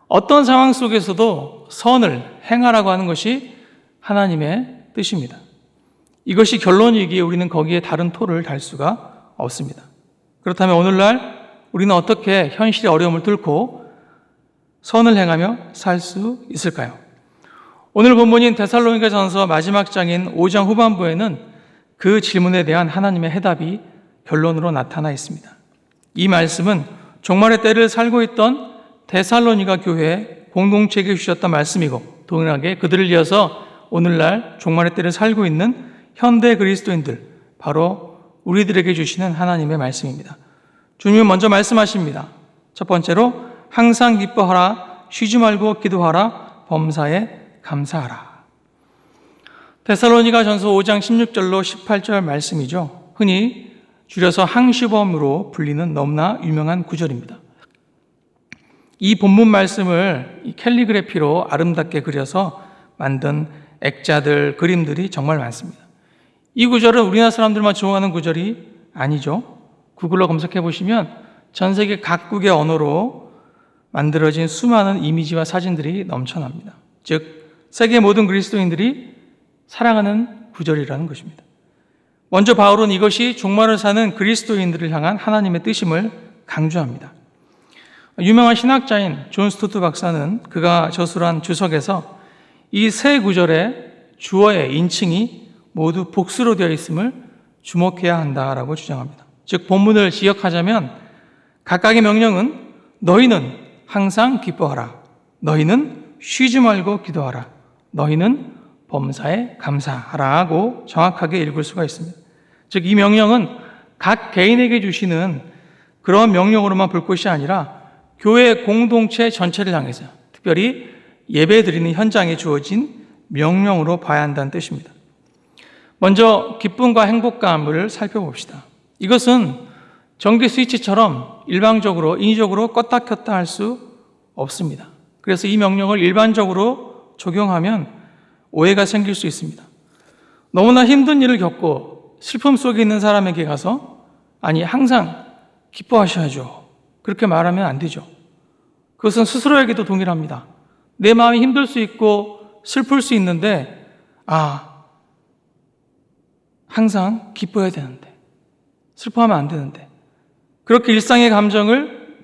어떤 상황 속에서도 선을 행하라고 하는 것이 하나님의 뜻입니다. 이것이 결론이기에 우리는 거기에 다른 토를 달 수가 없습니다. 그렇다면 오늘날 우리는 어떻게 현실의 어려움을 뚫고 선을 행하며 살 수 있을까요? 오늘 본문인 데살로니가전서 마지막 장인 5장 후반부에는 그 질문에 대한 하나님의 해답이 결론으로 나타나 있습니다. 이 말씀은 종말의 때를 살고 있던 데살로니가 교회 공동체에게 주셨던 말씀이고 동일하게 그들을 이어서 오늘날 종말의 때를 살고 있는 현대 그리스도인들, 바로 우리들에게 주시는 하나님의 말씀입니다. 주님은 먼저 말씀하십니다. 첫 번째로 항상 기뻐하라, 쉬지 말고 기도하라, 범사에 감사하라. 데살로니가전서 5장 16절로 18절 말씀이죠. 흔히 줄여서 항시범으로 불리는 너무나 유명한 구절입니다. 이 본문 말씀을 캘리그래피로 아름답게 그려서 만든 액자들, 그림들이 정말 많습니다. 이 구절은 우리나라 사람들만 좋아하는 구절이 아니죠. 구글로 검색해 보시면 전 세계 각국의 언어로 만들어진 수많은 이미지와 사진들이 넘쳐납니다. 즉, 세계 모든 그리스도인들이 사랑하는 구절이라는 것입니다. 먼저 바울은 이것이 종말을 사는 그리스도인들을 향한 하나님의 뜻임을 강조합니다. 유명한 신학자인 존 스토트 박사는 그가 저술한 주석에서 이 세 구절의 주어의 인칭이 모두 복수로 되어 있음을 주목해야 한다라고 주장합니다. 즉, 본문을 지역하자면 각각의 명령은 너희는 항상 기뻐하라, 너희는 쉬지 말고 기도하라, 너희는 범사에 감사하라고 정확하게 읽을 수가 있습니다. 즉, 이 명령은 각 개인에게 주시는 그런 명령으로만 볼 것이 아니라 교회 공동체 전체를 향해서 특별히 예배 드리는 현장에 주어진 명령으로 봐야 한다는 뜻입니다. 먼저 기쁨과 행복감을 살펴봅시다. 이것은 전기 스위치처럼 일방적으로 인위적으로 껐다 켰다 할 수 없습니다. 그래서 이 명령을 일반적으로 적용하면 오해가 생길 수 있습니다. 너무나 힘든 일을 겪고 슬픔 속에 있는 사람에게 가서 아니 항상 기뻐하셔야죠, 그렇게 말하면 안 되죠. 그것은 스스로에게도 동일합니다. 내 마음이 힘들 수 있고 슬플 수 있는데 항상 기뻐해야 되는데, 슬퍼하면 안 되는데, 그렇게 일상의 감정을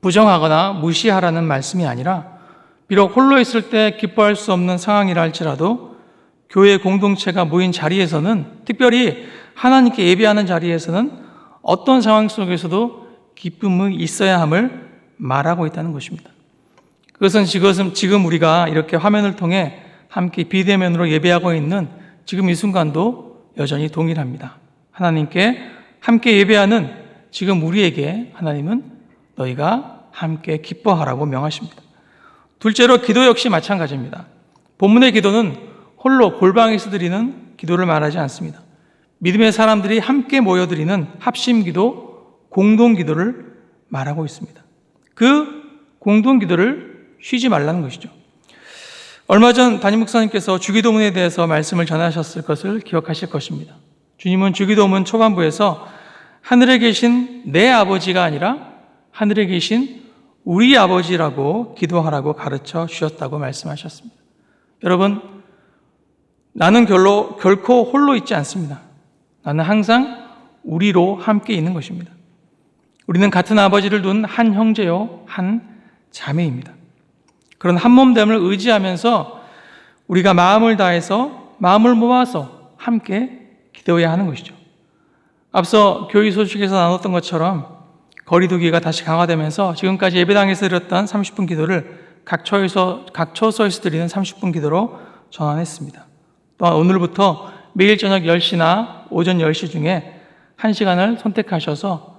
부정하거나 무시하라는 말씀이 아니라 비록 홀로 있을 때 기뻐할 수 없는 상황이라 할지라도 교회 공동체가 모인 자리에서는, 특별히 하나님께 예배하는 자리에서는 어떤 상황 속에서도 기쁨이 있어야 함을 말하고 있다는 것입니다. 그것은 지금 우리가 이렇게 화면을 통해 함께 비대면으로 예배하고 있는 지금 이 순간도 여전히 동일합니다. 하나님께 함께 예배하는 지금 우리에게 하나님은 너희가 함께 기뻐하라고 명하십니다. 둘째로 기도 역시 마찬가지입니다. 본문의 기도는 홀로 골방에서 드리는 기도를 말하지 않습니다. 믿음의 사람들이 함께 모여드리는 합심기도, 공동기도를 말하고 있습니다. 그 공동기도를 쉬지 말라는 것이죠. 얼마 전 담임 목사님께서 주기도문에 대해서 말씀을 전하셨을 것을 기억하실 것입니다. 주님은 주기도문 초반부에서 하늘에 계신 내 아버지가 아니라 하늘에 계신 우리 아버지라고 기도하라고 가르쳐 주셨다고 말씀하셨습니다. 여러분, 나는 결코 홀로 있지 않습니다. 나는 항상 우리로 함께 있는 것입니다. 우리는 같은 아버지를 둔 한 형제요, 한 자매입니다. 그런 한몸됨을 의지하면서 우리가 마음을 다해서, 마음을 모아서 함께 기도해야 하는 것이죠. 앞서 교회 소식에서 나눴던 것처럼 거리두기가 다시 강화되면서 지금까지 예배당에서 드렸던 30분 기도를 각 처소에서 드리는 30분 기도로 전환했습니다. 또한 오늘부터 매일 저녁 10시나 오전 10시 중에 1시간을 선택하셔서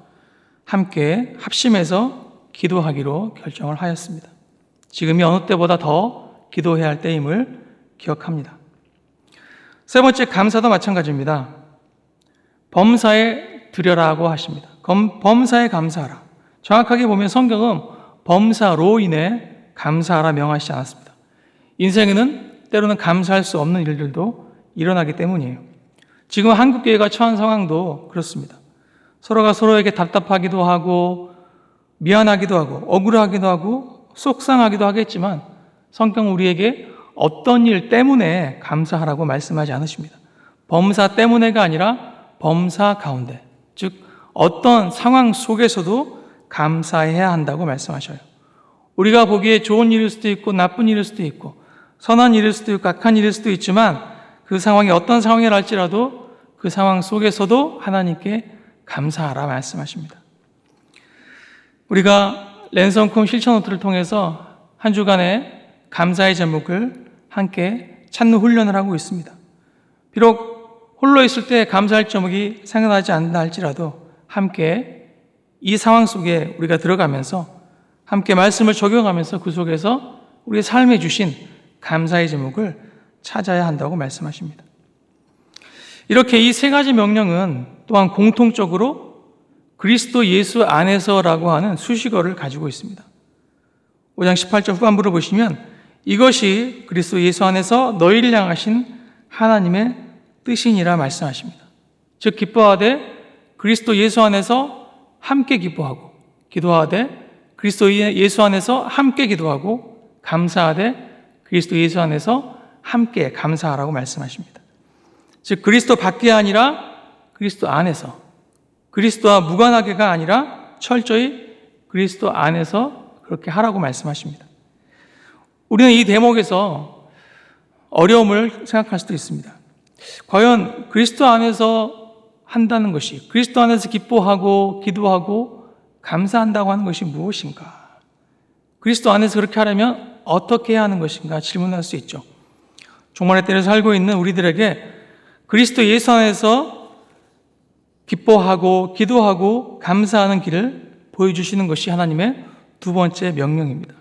함께 합심해서 기도하기로 결정을 하였습니다. 지금이 어느 때보다 더 기도해야 할 때임을 기억합니다. 세 번째, 감사도 마찬가지입니다. 범사에 드려라고 하십니다. 범사에 감사하라. 정확하게 보면 성경은 범사로 인해 감사하라 명하시지 않았습니다. 인생에는 때로는 감사할 수 없는 일들도 일어나기 때문이에요. 지금 한국교회가 처한 상황도 그렇습니다. 서로가 서로에게 답답하기도 하고 미안하기도 하고 억울하기도 하고 속상하기도 하겠지만 성경은 우리에게 어떤 일 때문에 감사하라고 말씀하지 않으십니다. 범사 때문에가 아니라 범사 가운데, 즉 어떤 상황 속에서도 감사해야 한다고 말씀하셔요. 우리가 보기에 좋은 일일 수도 있고 나쁜 일일 수도 있고 선한 일일 수도 있고 악한 일일 수도 있지만 그 상황이 어떤 상황이랄지라도 그 상황 속에서도 하나님께 감사하라 말씀하십니다. 우리가 랜선콤 실천노트를 통해서 한 주간의 감사의 제목을 함께 찾는 훈련을 하고 있습니다. 비록 홀로 있을 때 감사할 제목이 생각나지 않는다 할지라도 함께 이 상황 속에 우리가 들어가면서 함께 말씀을 적용하면서 그 속에서 우리의 삶에 주신 감사의 제목을 찾아야 한다고 말씀하십니다. 이렇게 이 세 가지 명령은 또한 공통적으로 그리스도 예수 안에서라고 하는 수식어를 가지고 있습니다. 5장 18절 후반부를 보시면 이것이 그리스도 예수 안에서 너희를 향하신 하나님의 뜻이니라 말씀하십니다. 즉 기뻐하되 그리스도 예수 안에서 함께 기뻐하고 기도하되 그리스도 예수 안에서 함께 기도하고 감사하되 그리스도 예수 안에서 함께 감사하라고 말씀하십니다. 즉 그리스도 밖이 아니라 그리스도 안에서, 그리스도와 무관하게가 아니라 철저히 그리스도 안에서 그렇게 하라고 말씀하십니다. 우리는 이 대목에서 어려움을 생각할 수도 있습니다. 과연 그리스도 안에서 한다는 것이, 그리스도 안에서 기뻐하고 기도하고 감사한다고 하는 것이 무엇인가? 그리스도 안에서 그렇게 하려면 어떻게 해야 하는 것인가 질문할 수 있죠. 종말의 때를 살고 있는 우리들에게 그리스도 예수 안에서 기뻐하고 기도하고 감사하는 길을 보여주시는 것이 하나님의 두 번째 명령입니다.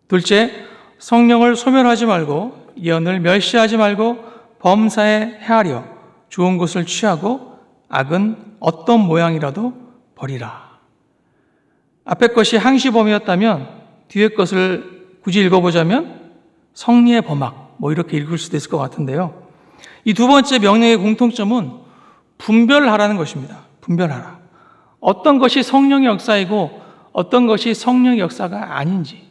둘째, 성령을 소멸하지 말고 예언을 멸시하지 말고 범사에 헤아려 좋은 것을 취하고 악은 어떤 모양이라도 버리라. 앞의 것이 항시범이었다면 뒤의 것을 굳이 읽어보자면 성리의 범악, 이렇게 읽을 수도 있을 것 같은데요. 이 두 번째 명령의 공통점은 분별하라는 것입니다. 분별하라. 어떤 것이 성령의 역사이고 어떤 것이 성령의 역사가 아닌지,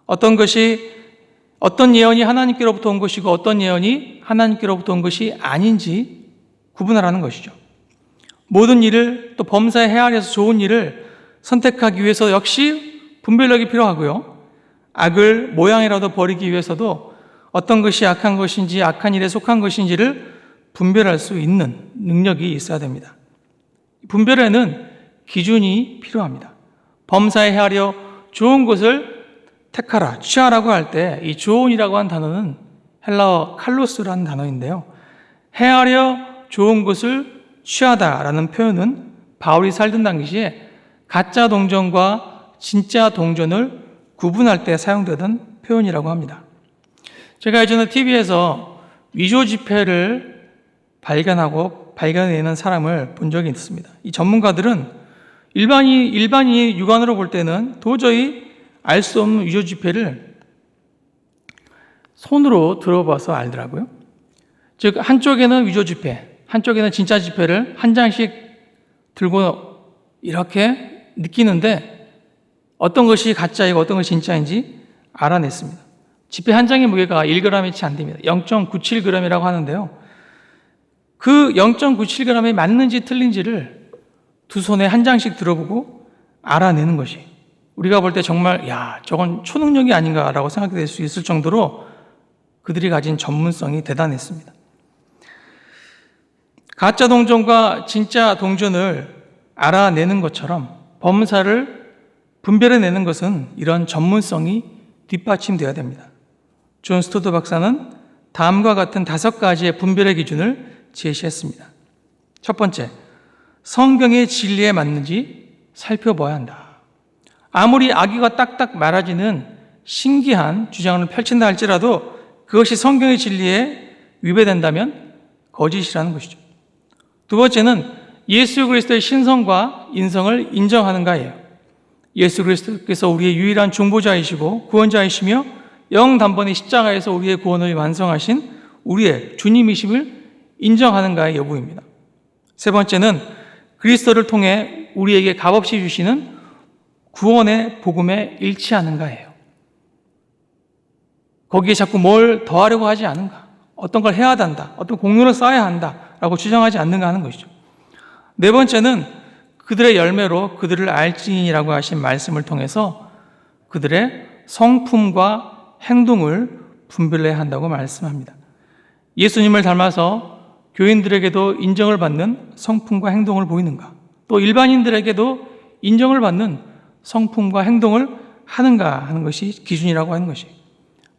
어떤 예언이 하나님께로부터 온 것이고 어떤 예언이 하나님께로부터 온 것이 아닌지 구분하라는 것이죠. 모든 일을 또 범사에 헤아려서 좋은 일을 선택하기 위해서 역시 분별력이 필요하고요. 악을 모양이라도 버리기 위해서도 어떤 것이 악한 것인지 악한 일에 속한 것인지를 분별할 수 있는 능력이 있어야 됩니다. 분별에는 기준이 필요합니다. 범사에 헤아려 좋은 것을 택하라, 취하라고 할 때 이 좋은이라고 한 단어는 헬라어 칼로스라는 단어인데요. 헤아려 좋은 것을 취하다라는 표현은 바울이 살던 당시에 가짜 동전과 진짜 동전을 구분할 때 사용되던 표현이라고 합니다. 제가 예전에 TV에서 위조 지폐를 발견해내는 사람을 본 적이 있습니다. 이 전문가들은 일반인이 육안으로 볼 때는 도저히 알 수 없는 위조 지폐를 손으로 들어봐서 알더라고요. 즉 한쪽에는 위조 지폐, 한쪽에는 진짜 지폐를 한 장씩 들고 이렇게 느끼는데 어떤 것이 가짜이고 어떤 것이 진짜인지 알아냈습니다. 지폐 한 장의 무게가 1g이 채 안 됩니다. 0.97g이라고 하는데요. 그 0.97g이 맞는지 틀린지를 두 손에 한 장씩 들어보고 알아내는 것이 우리가 볼 때 정말 저건 초능력이 아닌가라고 생각될 수 있을 정도로 그들이 가진 전문성이 대단했습니다. 가짜 동전과 진짜 동전을 알아내는 것처럼 범사를 분별해내는 것은 이런 전문성이 뒷받침되어야 됩니다. 존 스토드 박사는 다음과 같은 5가지의 분별의 기준을 제시했습니다. 첫 번째, 성경의 진리에 맞는지 살펴봐야 한다. 아무리 악의가 딱딱 말아지는 신기한 주장을 펼친다 할지라도 그것이 성경의 진리에 위배된다면 거짓이라는 것이죠. 두 번째는 예수 그리스도의 신성과 인성을 인정하는가예요. 예수 그리스도께서 우리의 유일한 중보자이시고 구원자이시며 영단번에 십자가에서 우리의 구원을 완성하신 우리의 주님이심을 인정하는가의 여부입니다. 세 번째는 그리스도를 통해 우리에게 값없이 주시는 구원의 복음에 일치하는가예요. 거기에 자꾸 뭘 더하려고 하지 않은가, 어떤 걸 해야 한다, 어떤 공로를 쌓아야 한다라고 주장하지 않는가 하는 것이죠. 네 번째는 그들의 열매로 그들을 알지니라고 하신 말씀을 통해서 그들의 성품과 행동을 분별해야 한다고 말씀합니다. 예수님을 닮아서 교인들에게도 인정을 받는 성품과 행동을 보이는가, 또 일반인들에게도 인정을 받는 성품과 행동을 하는가 하는 것이 기준이라고 하는 것이에요.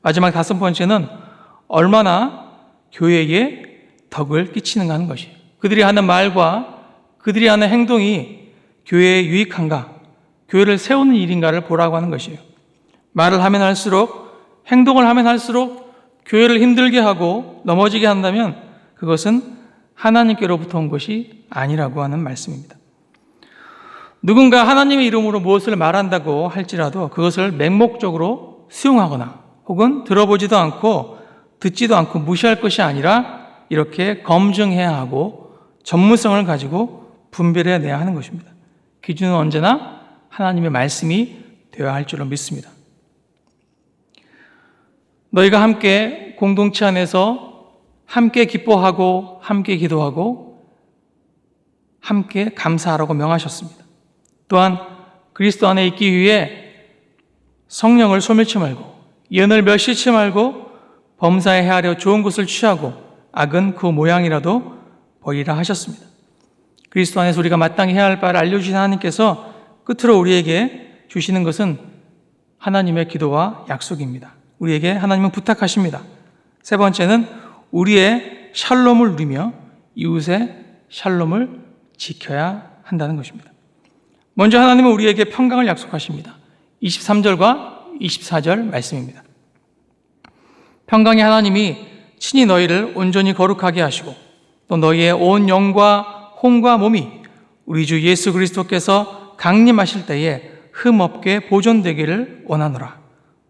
마지막 다섯 번째는 얼마나 교회에 덕을 끼치는가 하는 것이에요. 그들이 하는 말과 그들이 하는 행동이 교회에 유익한가, 교회를 세우는 일인가를 보라고 하는 것이에요. 말을 하면 할수록, 행동을 하면 할수록 교회를 힘들게 하고 넘어지게 한다면 그것은 하나님께로부터 온 것이 아니라고 하는 말씀입니다. 누군가 하나님의 이름으로 무엇을 말한다고 할지라도 그것을 맹목적으로 수용하거나 혹은 들어보지도 않고 듣지도 않고 무시할 것이 아니라 이렇게 검증해야 하고 전문성을 가지고 분별해내야 하는 것입니다. 기준은 언제나 하나님의 말씀이 되어야 할 줄로 믿습니다. 너희가 함께 공동체 안에서 함께 기뻐하고 함께 기도하고 함께 감사하라고 명하셨습니다. 또한 그리스도 안에 있기 위해 성령을 소멸치 말고 예언을 멸시치 말고 범사에 헤아려 좋은 것을 취하고 악은 그 모양이라도 버리라 하셨습니다. 그리스도 안에서 우리가 마땅히 해야 할 바를 알려주신 하나님께서 끝으로 우리에게 주시는 것은 하나님의 기도와 약속입니다. 우리에게 하나님은 부탁하십니다. 세 번째는 우리의 샬롬을 누리며 이웃의 샬롬을 지켜야 한다는 것입니다. 먼저 하나님은 우리에게 평강을 약속하십니다. 23절과 24절 말씀입니다. 평강의 하나님이 친히 너희를 온전히 거룩하게 하시고 또 너희의 온 영과 혼과 몸이 우리 주 예수 그리스도께서 강림하실 때에 흠없게 보존되기를 원하노라.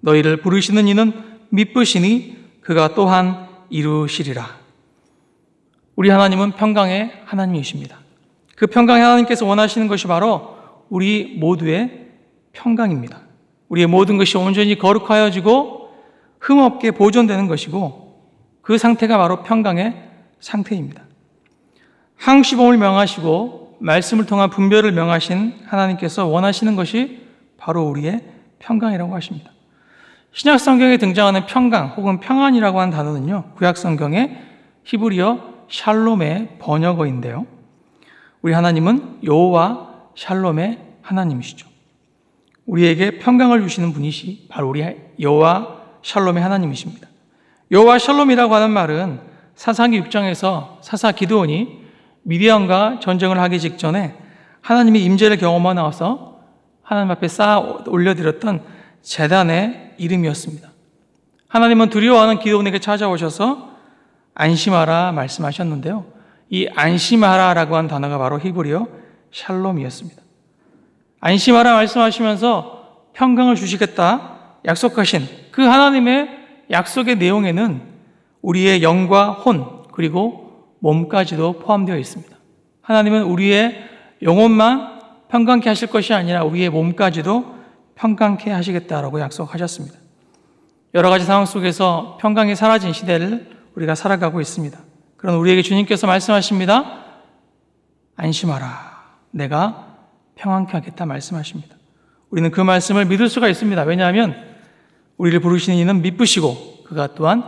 너희를 부르시는 이는 미쁘시니 그가 또한 이루시리라. 우리 하나님은 평강의 하나님이십니다. 그 평강의 하나님께서 원하시는 것이 바로 우리 모두의 평강입니다. 우리의 모든 것이 온전히 거룩하여지고 흠없게 보존되는 것이고 그 상태가 바로 평강의 상태입니다. 항시범을 명하시고 말씀을 통한 분별을 명하신 하나님께서 원하시는 것이 바로 우리의 평강이라고 하십니다. 신약 성경에 등장하는 평강 혹은 평안이라고 하는 단어는요, 구약 성경의 히브리어 샬롬의 번역어인데요. 우리 하나님은 여호와 샬롬의 하나님이시죠. 우리에게 평강을 주시는 분이시 바로 우리 여호와 샬롬의 하나님이십니다. 여호와 샬롬이라고 하는 말은 사사기 6장에서 사사 기드온이 미디안과 전쟁을 하기 직전에 하나님의 임재를 경험하고 나와서 하나님 앞에 쌓아 올려드렸던 제단의 이름이었습니다. 하나님은 두려워하는 기드온에게 찾아오셔서 안심하라 말씀하셨는데요. 이 안심하라라고 하는 단어가 바로 히브리어 샬롬이었습니다. 안심하라 말씀하시면서 평강을 주시겠다 약속하신 그 하나님의 약속의 내용에는 우리의 영과 혼 그리고 몸까지도 포함되어 있습니다. 하나님은 우리의 영혼만 평강케 하실 것이 아니라 우리의 몸까지도 평강케 하시겠다라고 약속하셨습니다. 여러 가지 상황 속에서 평강이 사라진 시대를 우리가 살아가고 있습니다. 그런 우리에게 주님께서 말씀하십니다. 안심하라. 내가 평안케 하겠다 말씀하십니다. 우리는 그 말씀을 믿을 수가 있습니다. 왜냐하면 우리를 부르시는 이는 미쁘시고 그가 또한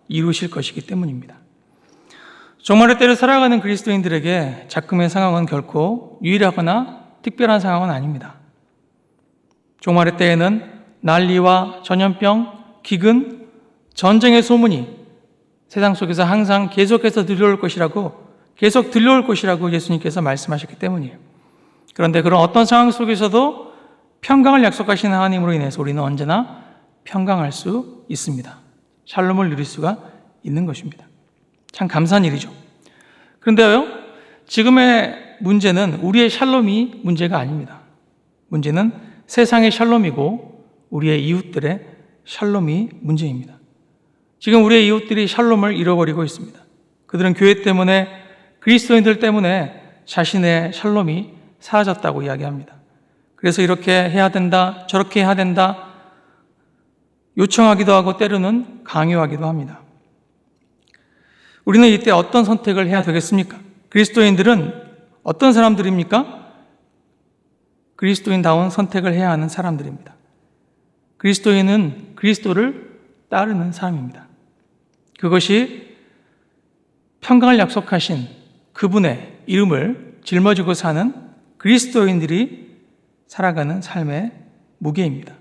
이루실 것이기 때문입니다. 종말의 때를 살아가는 그리스도인들에게 작금의 상황은 결코 유일하거나 특별한 상황은 아닙니다. 종말의 때에는 난리와 전염병, 기근, 전쟁의 소문이 세상 속에서 항상 계속해서 들려올 것이라고 예수님께서 말씀하셨기 때문이에요. 그런데 그런 어떤 상황 속에서도 평강을 약속하시는 하나님으로 인해서 우리는 언제나 평강할 수 있습니다. 샬롬을 누릴 수가 있는 것입니다. 참 감사한 일이죠. 그런데요, 지금의 문제는 우리의 샬롬이 문제가 아닙니다. 문제는 세상의 샬롬이고 우리의 이웃들의 샬롬이 문제입니다. 지금 우리의 이웃들이 샬롬을 잃어버리고 있습니다. 그들은 교회 때문에, 그리스도인들 때문에 자신의 샬롬이 사라졌다고 이야기합니다. 그래서 이렇게 해야 된다, 저렇게 해야 된다 요청하기도 하고 때로는 강요하기도 합니다. 우리는 이때 어떤 선택을 해야 되겠습니까? 그리스도인들은 어떤 사람들입니까? 그리스도인다운 선택을 해야 하는 사람들입니다. 그리스도인은 그리스도를 따르는 사람입니다. 그것이 평강을 약속하신 그분의 이름을 짊어지고 사는 그리스도인들이 살아가는 삶의 무게입니다.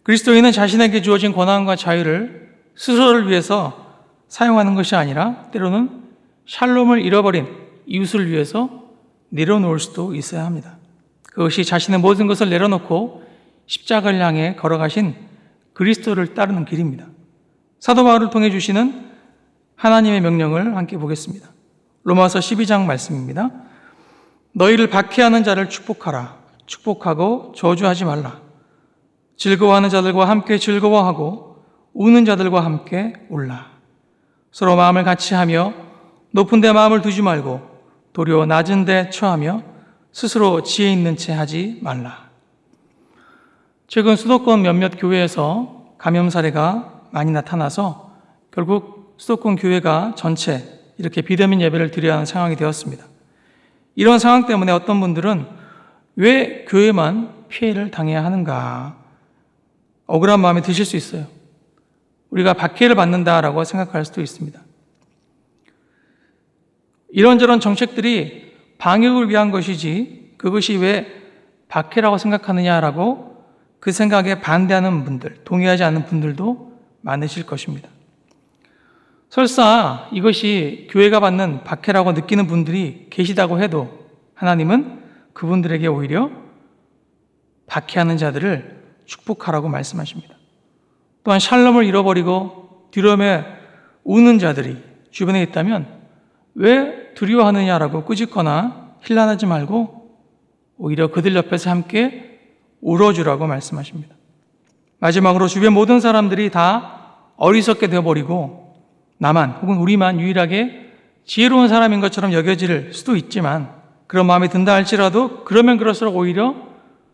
그리스도인은 자신에게 주어진 권한과 자유를 스스로를 위해서 사용하는 것이 아니라 때로는 샬롬을 잃어버린 이웃을 위해서 내려놓을 수도 있어야 합니다. 그것이 자신의 모든 것을 내려놓고 십자가를 향해 걸어가신 그리스도를 따르는 길입니다. 사도 바울을 통해 주시는 하나님의 명령을 함께 보겠습니다. 로마서 12장 말씀입니다. 너희를 박해하는 자를 축복하라. 축복하고 저주하지 말라. 즐거워하는 자들과 함께 즐거워하고 우는 자들과 함께 울라. 서로 마음을 같이 하며 높은 데 마음을 두지 말고 도리어 낮은 데 처하며 스스로 지혜 있는 채 하지 말라. 최근 수도권 몇몇 교회에서 감염 사례가 많이 나타나서 결국 수도권 교회가 전체 이렇게 비대면 예배를 드려야 하는 상황이 되었습니다. 이런 상황 때문에 어떤 분들은 왜 교회만 피해를 당해야 하는가 억울한 마음이 드실 수 있어요. 우리가 박해를 받는다라고 생각할 수도 있습니다. 이런저런 정책들이 방역을 위한 것이지 그것이 왜 박해라고 생각하느냐라고 그 생각에 반대하는 분들, 동의하지 않는 분들도 많으실 것입니다. 설사 이것이 교회가 받는 박해라고 느끼는 분들이 계시다고 해도 하나님은 그분들에게 오히려 박해하는 자들을 축복하라고 말씀하십니다. 또한 샬롬을 잃어버리고 두려움에 우는 자들이 주변에 있다면 왜 두려워하느냐라고 꾸짖거나 힐난하지 말고 오히려 그들 옆에서 함께 울어주라고 말씀하십니다. 마지막으로 주변 모든 사람들이 다 어리석게 되어버리고 나만 혹은 우리만 유일하게 지혜로운 사람인 것처럼 여겨질 수도 있지만 그런 마음이 든다 할지라도 그러면 그럴수록 오히려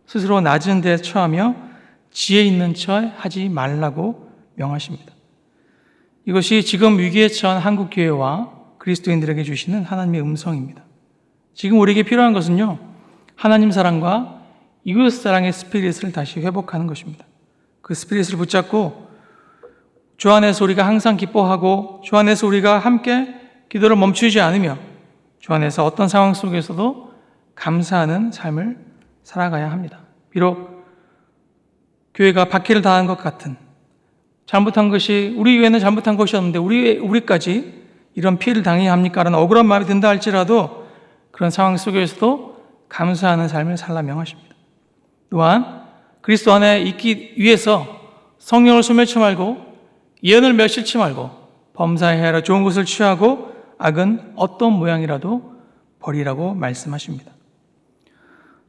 스스로 낮은 데 처하며 지혜 있는 척 하지 말라고 명하십니다. 이것이 지금 위기에 처한 한국교회와 그리스도인들에게 주시는 하나님의 음성입니다. 지금 우리에게 필요한 것은요, 하나님 사랑과 이웃 사랑의 스피릿을 다시 회복하는 것입니다. 그 스피릿을 붙잡고 주 안에서 우리가 항상 기뻐하고 주 안에서 우리가 함께 기도를 멈추지 않으며 주 안에서 어떤 상황 속에서도 감사하는 삶을 살아가야 합니다. 비록 교회가 박해를 당한 것 같은 잘못한 것이 우리 위에는 잘못한 것이 없는데 우리까지 이런 피해를 당해야 합니까? 라는 억울한 마음이 든다 할지라도 그런 상황 속에서도 감사하는 삶을 살라 명하십니다. 또한 그리스도 안에 있기 위해서 성령을 소멸치 말고 예언을 멸실치 말고 범사에 하여 좋은 것을 취하고 악은 어떤 모양이라도 버리라고 말씀하십니다.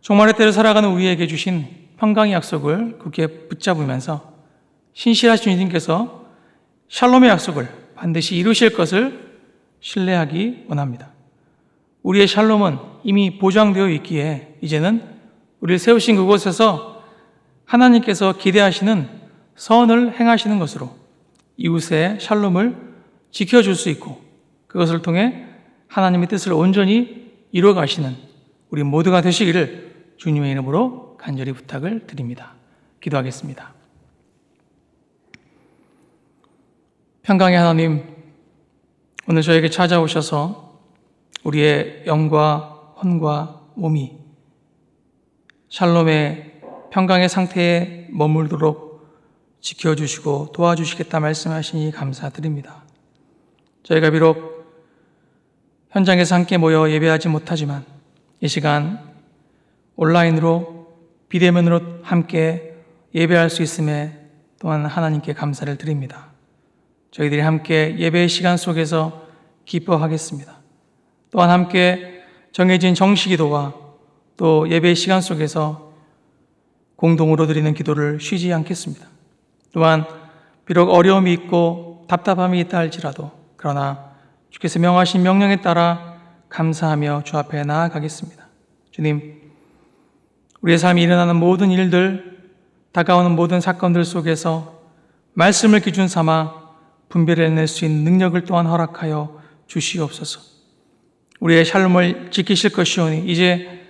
종말의 때를 살아가는 우리에게 주신 평강의 약속을 굳게 붙잡으면서 신실하신 주님께서 샬롬의 약속을 반드시 이루실 것을 신뢰하기 원합니다. 우리의 샬롬은 이미 보장되어 있기에 이제는 우리를 세우신 그곳에서 하나님께서 기대하시는 선을 행하시는 것으로 이웃의 샬롬을 지켜줄 수 있고 그것을 통해 하나님의 뜻을 온전히 이루어가시는 우리 모두가 되시기를 주님의 이름으로 간절히 부탁을 드립니다. 기도하겠습니다. 평강의 하나님, 오늘 저에게 찾아오셔서 우리의 영과 혼과 몸이 샬롬의 평강의 상태에 머물도록 지켜주시고 도와주시겠다 말씀하시니 감사드립니다. 저희가 비록 현장에서 함께 모여 예배하지 못하지만 이 시간 온라인으로 비대면으로 함께 예배할 수 있음에 또한 하나님께 감사를 드립니다. 저희들이 함께 예배의 시간 속에서 기뻐하겠습니다. 또한 함께 정해진 정식기도와 또 예배의 시간 속에서 공동으로 드리는 기도를 쉬지 않겠습니다. 또한 비록 어려움이 있고 답답함이 있다 할지라도 그러나 주께서 명하신 명령에 따라 감사하며 주 앞에 나아가겠습니다. 주님, 우리의 삶이 일어나는 모든 일들, 다가오는 모든 사건들 속에서 말씀을 기준 삼아 분별해낼 수 있는 능력을 또한 허락하여 주시옵소서. 우리의 샬롬을 지키실 것이오니 이제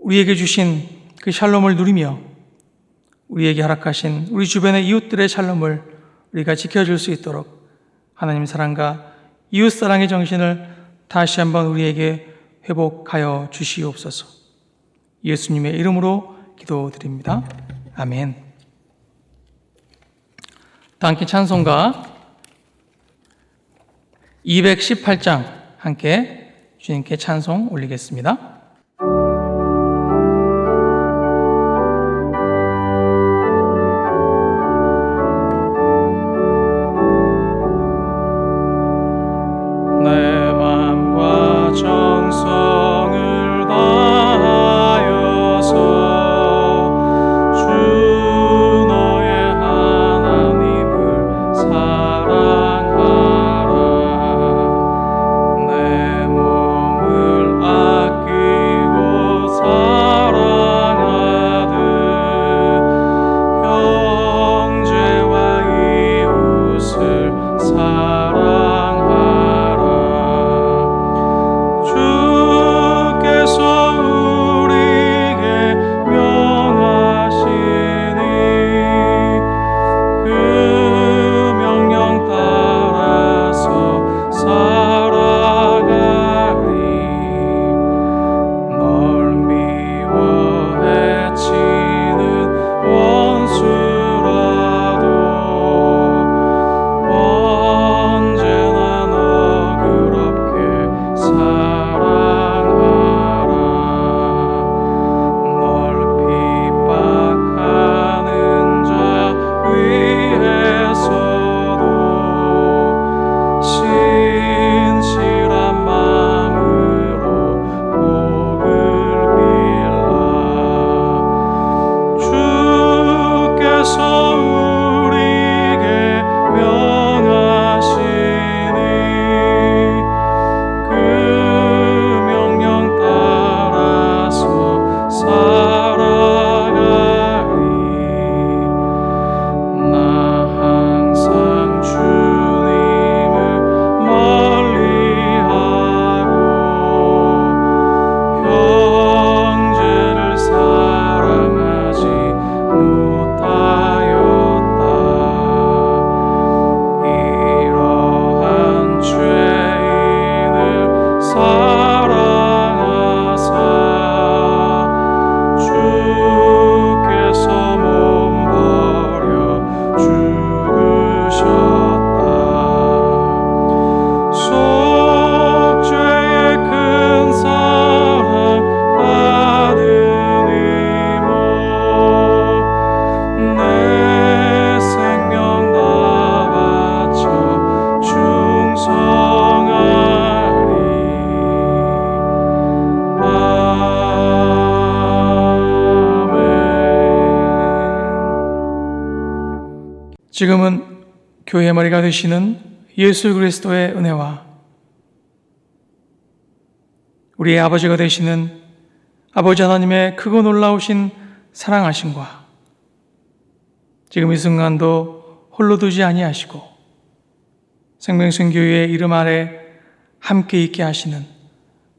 우리에게 주신 그 샬롬을 누리며 우리에게 허락하신 우리 주변의 이웃들의 샬롬을 우리가 지켜줄 수 있도록 하나님 사랑과 이웃사랑의 정신을 다시 한번 우리에게 회복하여 주시옵소서. 예수님의 이름으로 기도드립니다. 아멘. 다 함께 찬송가 218장 함께 주님께 찬송 올리겠습니다. 내 맘과 정성을 다하여서 주 너의 하나님을 사랑하라. 내 몸을 아끼고 사랑하듯 형제와 이웃을 사랑하라. 주께서 우리에게 명하시니 그 명령 따라서 살아가리. 널 미워 해치는 원수라도 언제나 너그럽게 사랑하라. 널 핍박하는 자 위에서도 신실한 마음으로 복을 빌라. 주께서 우리에게 명하시니 그 명령 따라서 살아가리. 나 항상 주님을 멀리하고 형제를 사랑하지 못하였다. 이러한 죄인을 사랑하사 주께서 몸 버려 죽으셨다. 속죄의 큰 사랑 받으니모 내 생명 다 바쳐 충성하리. 아멘. 지금은 교회의 머리가 되시는 예수 그리스도의 은혜와 우리의 아버지가 되시는 아버지 하나님의 크고 놀라우신 사랑하심과 지금 이 순간도 홀로 두지 아니하시고 생명선교회의 이름 아래 함께 있게 하시는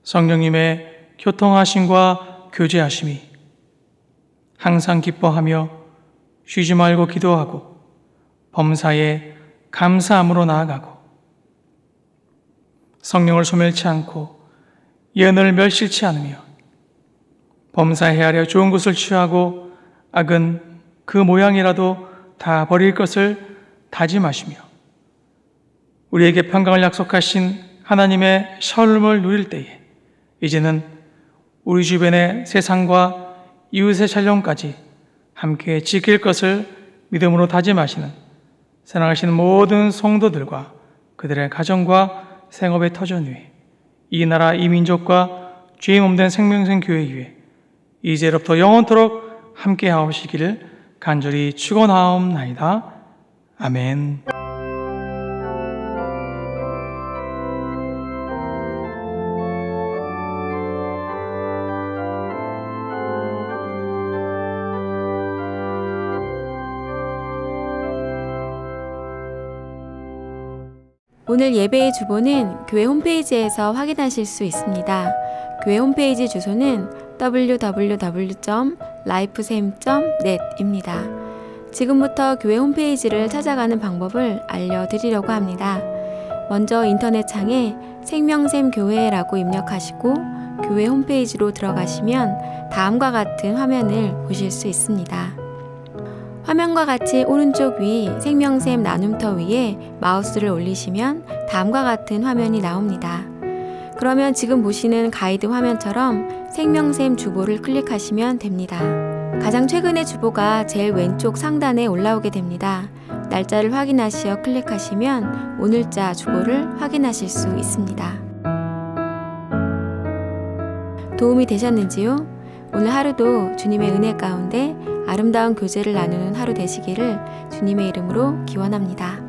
성령님의 교통하심과 교제하심이 항상 기뻐하며 쉬지 말고 기도하고 범사에 감사함으로 나아가고 성령을 소멸치 않고 예언을 멸실치 않으며 범사에 헤아려 좋은 것을 취하고 악은 그 모양이라도 다 버릴 것을 다짐하시며 우리에게 평강을 약속하신 하나님의 샬롬을 누릴 때에 이제는 우리 주변의 세상과 이웃의 샬롬까지 함께 지킬 것을 믿음으로 다짐하시는 사랑하시는 모든 성도들과 그들의 가정과 생업의 터전 위에 이 나라 이 민족과 주의 몸된 생명선 교회 위에 이제로부터 영원토록 함께 하시기를 간절히 축원하옵나이다. 아멘. 오늘 예배의 주보는 교회 홈페이지에서 확인하실 수 있습니다. 교회 홈페이지 주소는 www.lifesam.net입니다. 지금부터 교회 홈페이지를 찾아가는 방법을 알려드리려고 합니다. 먼저 인터넷 창에 생명샘 교회라고 입력하시고 교회 홈페이지로 들어가시면 다음과 같은 화면을 보실 수 있습니다. 화면과 같이 오른쪽 위 생명샘 나눔터 위에 마우스를 올리시면 다음과 같은 화면이 나옵니다. 그러면 지금 보시는 가이드 화면처럼 생명샘 주보를 클릭하시면 됩니다. 가장 최근의 주보가 제일 왼쪽 상단에 올라오게 됩니다. 날짜를 확인하시어 클릭하시면 오늘자 주보를 확인하실 수 있습니다. 도움이 되셨는지요? 오늘 하루도 주님의 은혜 가운데 아름다운 교제를 나누는 하루 되시기를 주님의 이름으로 기원합니다.